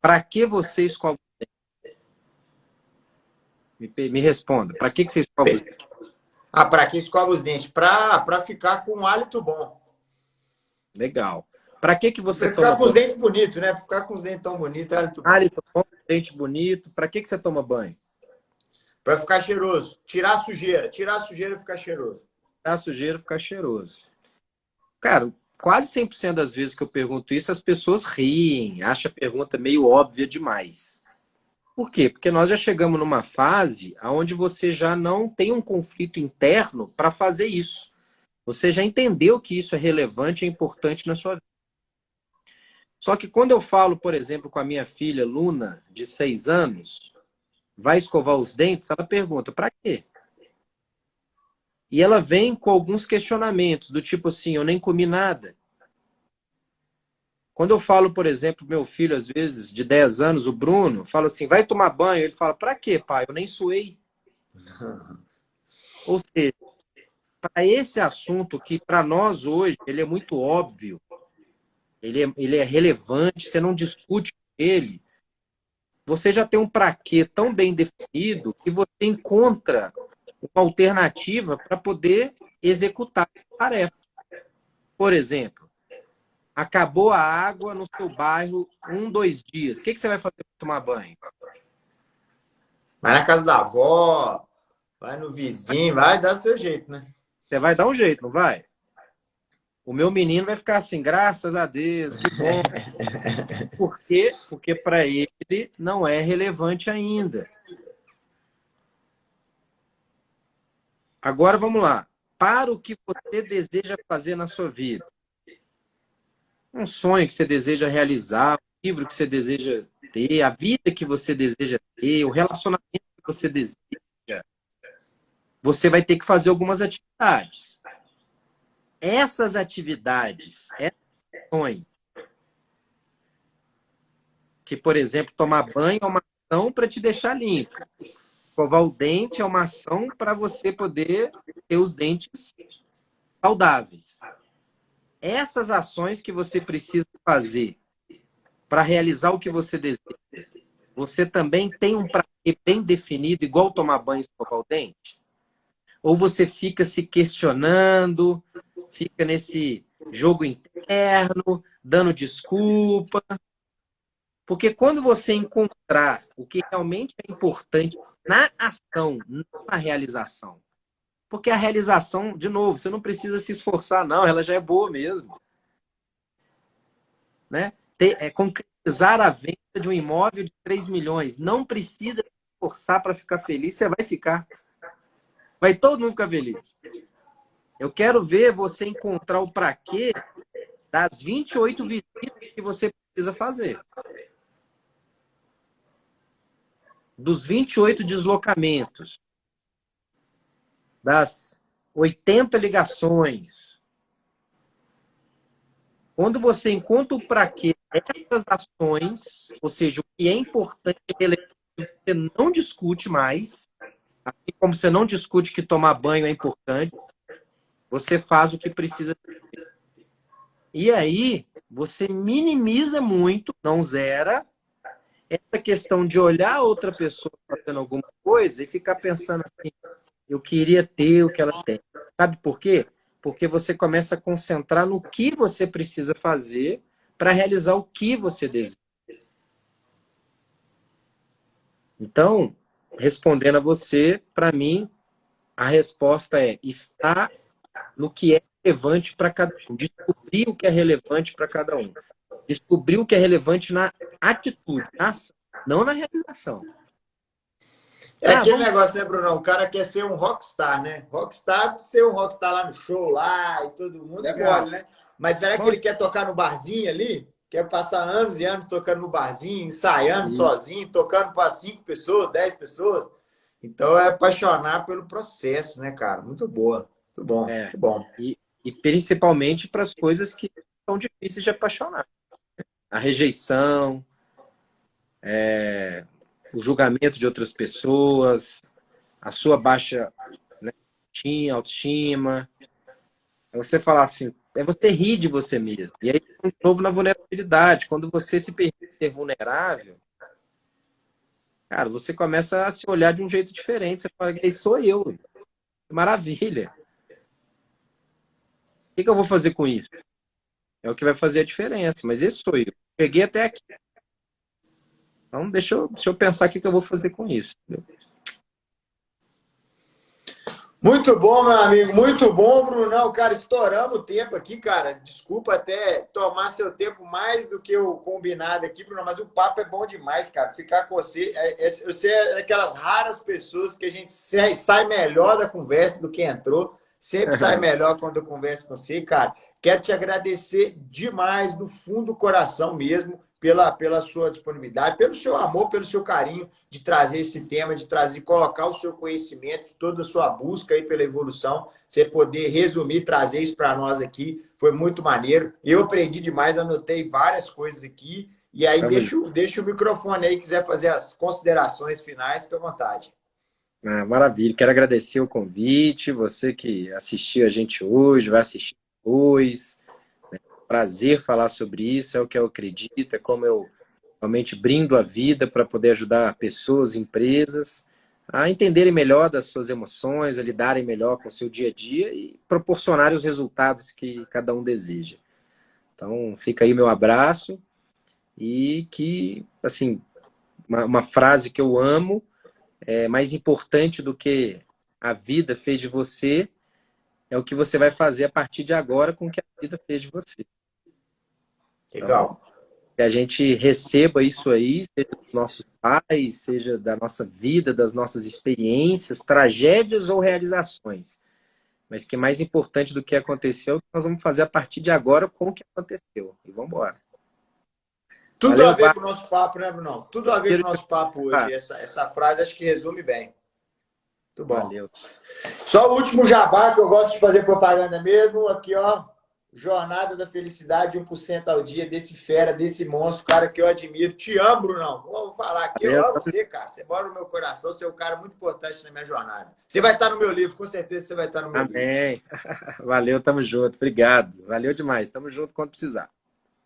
para que você escova os dentes? Me responda, para que você escova os dentes? Ah, para quem escova os dentes? Para ficar com um hálito bom. Legal. Para que você Para toma ficar com os banho? dentes bonitos, né? Para ficar com os dentes tão bonitos, hálito bom. Hálito bom, dente bonito. Para que você toma banho? Para ficar cheiroso. Tirar a sujeira. Tirar a sujeira e ficar cheiroso. A sujeira ficar cheiroso. Cara, quase 100% das vezes que eu pergunto isso, as pessoas riem, acham a pergunta meio óbvia demais. Por quê? Porque nós já chegamos numa fase onde você já não tem um conflito interno para fazer isso. Você já entendeu que isso é relevante e importante na sua vida. Só que quando eu falo, por exemplo, com a minha filha Luna, de 6 anos, vai escovar os dentes, ela pergunta, para quê? E ela vem com alguns questionamentos, do tipo assim, eu nem comi nada. Quando eu falo, por exemplo, meu filho, às vezes, de 10 anos, o Bruno, fala assim, vai tomar banho. Ele fala, para quê, pai? Eu nem suei. Ou seja, para esse assunto que para nós hoje, ele é muito óbvio, ele é relevante, você não discute ele, você já tem um para quê tão bem definido que você encontra uma alternativa para poder executar a tarefa. Por exemplo, acabou a água no seu bairro 2 dias. O que você vai fazer para tomar banho? Vai na casa da avó, vai no vizinho, vai dar seu jeito, né? Você vai dar um jeito, não vai? O meu menino vai ficar assim, graças a Deus, que bom. Por quê? Porque para ele não é relevante ainda. Agora vamos lá. Para o que você deseja fazer na sua vida. Um sonho que você deseja realizar, um livro que você deseja ter, a vida que você deseja ter, o relacionamento que você deseja. Você vai ter que fazer algumas atividades. Essas atividades, sonho, que, por exemplo, tomar banho é uma ação para te deixar limpo. Escovar o dente é uma ação para você poder ter os dentes saudáveis. Essas ações que você precisa fazer para realizar o que você deseja, você também tem um prazer bem definido, igual tomar banho e escovar o dente? Ou você fica se questionando, fica nesse jogo interno, dando desculpa? Porque quando você encontrar o que realmente é importante na ação, não na realização. Porque a realização, de novo, você não precisa se esforçar, não, ela já é boa mesmo. Né? Concretizar a venda de um imóvel de 3 milhões. Não precisa se esforçar para ficar feliz, você vai ficar. Vai todo mundo ficar feliz. Eu quero ver você encontrar o para quê das 28 visitas que você precisa fazer. Dos 28 deslocamentos, das 80 ligações, Quando você encontra o para quê dessas ações, ou seja, o que é importante e relevante, você não discute mais, assim como você não discute que tomar banho é importante, você faz o que precisa. E aí, você minimiza muito, não zera, essa questão de olhar outra pessoa fazendo alguma coisa e ficar pensando assim, eu queria ter o que ela tem. Sabe por quê? Porque você começa a concentrar no que você precisa fazer para realizar o que você deseja. Então, respondendo a você, para mim, a resposta é estar no que é relevante para cada um. Descobrir o que é relevante para cada um. Descobrir o que é relevante na atitude, na ação, não na realização. É aquele negócio, né, Brunão? O cara quer ser um rockstar, né? Rockstar, ser um rockstar lá no show, lá e todo mundo é mole, né? Mas será que ele quer tocar no barzinho ali? Quer passar anos e anos tocando no barzinho, ensaiando sozinho, tocando para 5 pessoas, 10 pessoas? Então é apaixonar pelo processo, né, cara? Muito boa. Muito bom, muito bom. E principalmente para as coisas que são difíceis de apaixonar. A rejeição, o julgamento de outras pessoas, a sua baixa, né, autoestima. É você falar assim, é você rir de você mesmo. E aí, de novo, na vulnerabilidade. Quando você se permite ser vulnerável, cara, você começa a se olhar de um jeito diferente. Você fala, esse sou eu. Maravilha. O que eu vou fazer com isso? É o que vai fazer a diferença. Mas esse sou eu. Cheguei até aqui. Então, deixa eu pensar o que eu vou fazer com isso. Entendeu? Muito bom, meu amigo. Muito bom, Brunão. Cara, estouramos o tempo aqui, cara. Desculpa até tomar seu tempo mais do que o combinado aqui, Brunão, mas o papo é bom demais, cara. Ficar com você. Você é daquelas raras pessoas que a gente sai melhor da conversa do que entrou. Sempre sai melhor quando eu converso com você, cara. Quero te agradecer demais, do fundo do coração mesmo, pela sua disponibilidade, pelo seu amor, pelo seu carinho de trazer esse tema, de trazer, colocar o seu conhecimento, toda a sua busca aí pela evolução, você poder resumir, trazer isso para nós aqui, foi muito maneiro. Eu aprendi demais, anotei várias coisas aqui, e aí deixa o microfone aí, quiser fazer as considerações finais, fica à vontade. Maravilha, quero agradecer o convite, você que assistiu a gente hoje, vai assistir depois. Prazer falar sobre isso, é o que eu acredito, é como eu realmente brindo a vida para poder ajudar pessoas, empresas a entenderem melhor das suas emoções, a lidarem melhor com o seu dia a dia e proporcionarem os resultados que cada um deseja. Então, fica aí meu abraço e que, assim, uma frase que eu amo, é mais importante do que a vida fez de você, é o que você vai fazer a partir de agora com o que a vida fez de você. Legal. Então, que a gente receba isso aí, seja dos nossos pais, seja da nossa vida, das nossas experiências, tragédias ou realizações. Mas que mais importante do que aconteceu, nós vamos fazer a partir de agora com o que aconteceu. E vamos embora. Tudo Valeu, a ver com o nosso papo, né, Bruno? Tudo a ver com o nosso papo hoje. Ah, Essa frase acho que resume bem. Muito bom. valeu. Só o último jabá que eu gosto de fazer propaganda mesmo. Aqui, ó. Jornada da Felicidade, 1% ao dia, desse fera, desse monstro, cara que eu admiro. Te amo, Brunão. Vou falar aqui, eu amo você, cara. Você mora no meu coração, você é um cara muito importante na minha jornada. Você vai estar no meu livro, com certeza você vai estar no meu livro. Amém. Valeu, tamo junto. Obrigado. Valeu demais. Tamo junto quando precisar.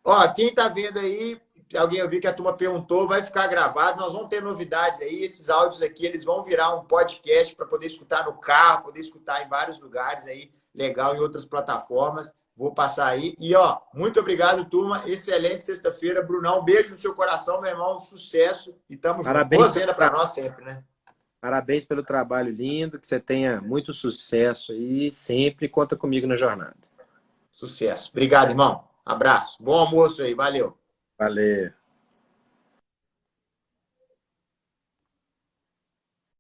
Ó, quem tá vendo aí, alguém eu vi que a turma perguntou, vai ficar gravado. Nós vamos ter novidades aí. Esses áudios aqui, eles vão virar um podcast para poder escutar no carro, poder escutar em vários lugares aí, legal, em outras plataformas. Vou passar aí. E, ó, muito obrigado, turma. Excelente sexta-feira. Brunão, um beijo no seu coração, meu irmão. Sucesso. E tamo junto. Boa venda para nós sempre, né? Parabéns pelo trabalho lindo. Que você tenha muito sucesso aí. Sempre conta comigo na jornada. Sucesso. Obrigado, irmão. Abraço. Bom almoço aí. Valeu. Valeu.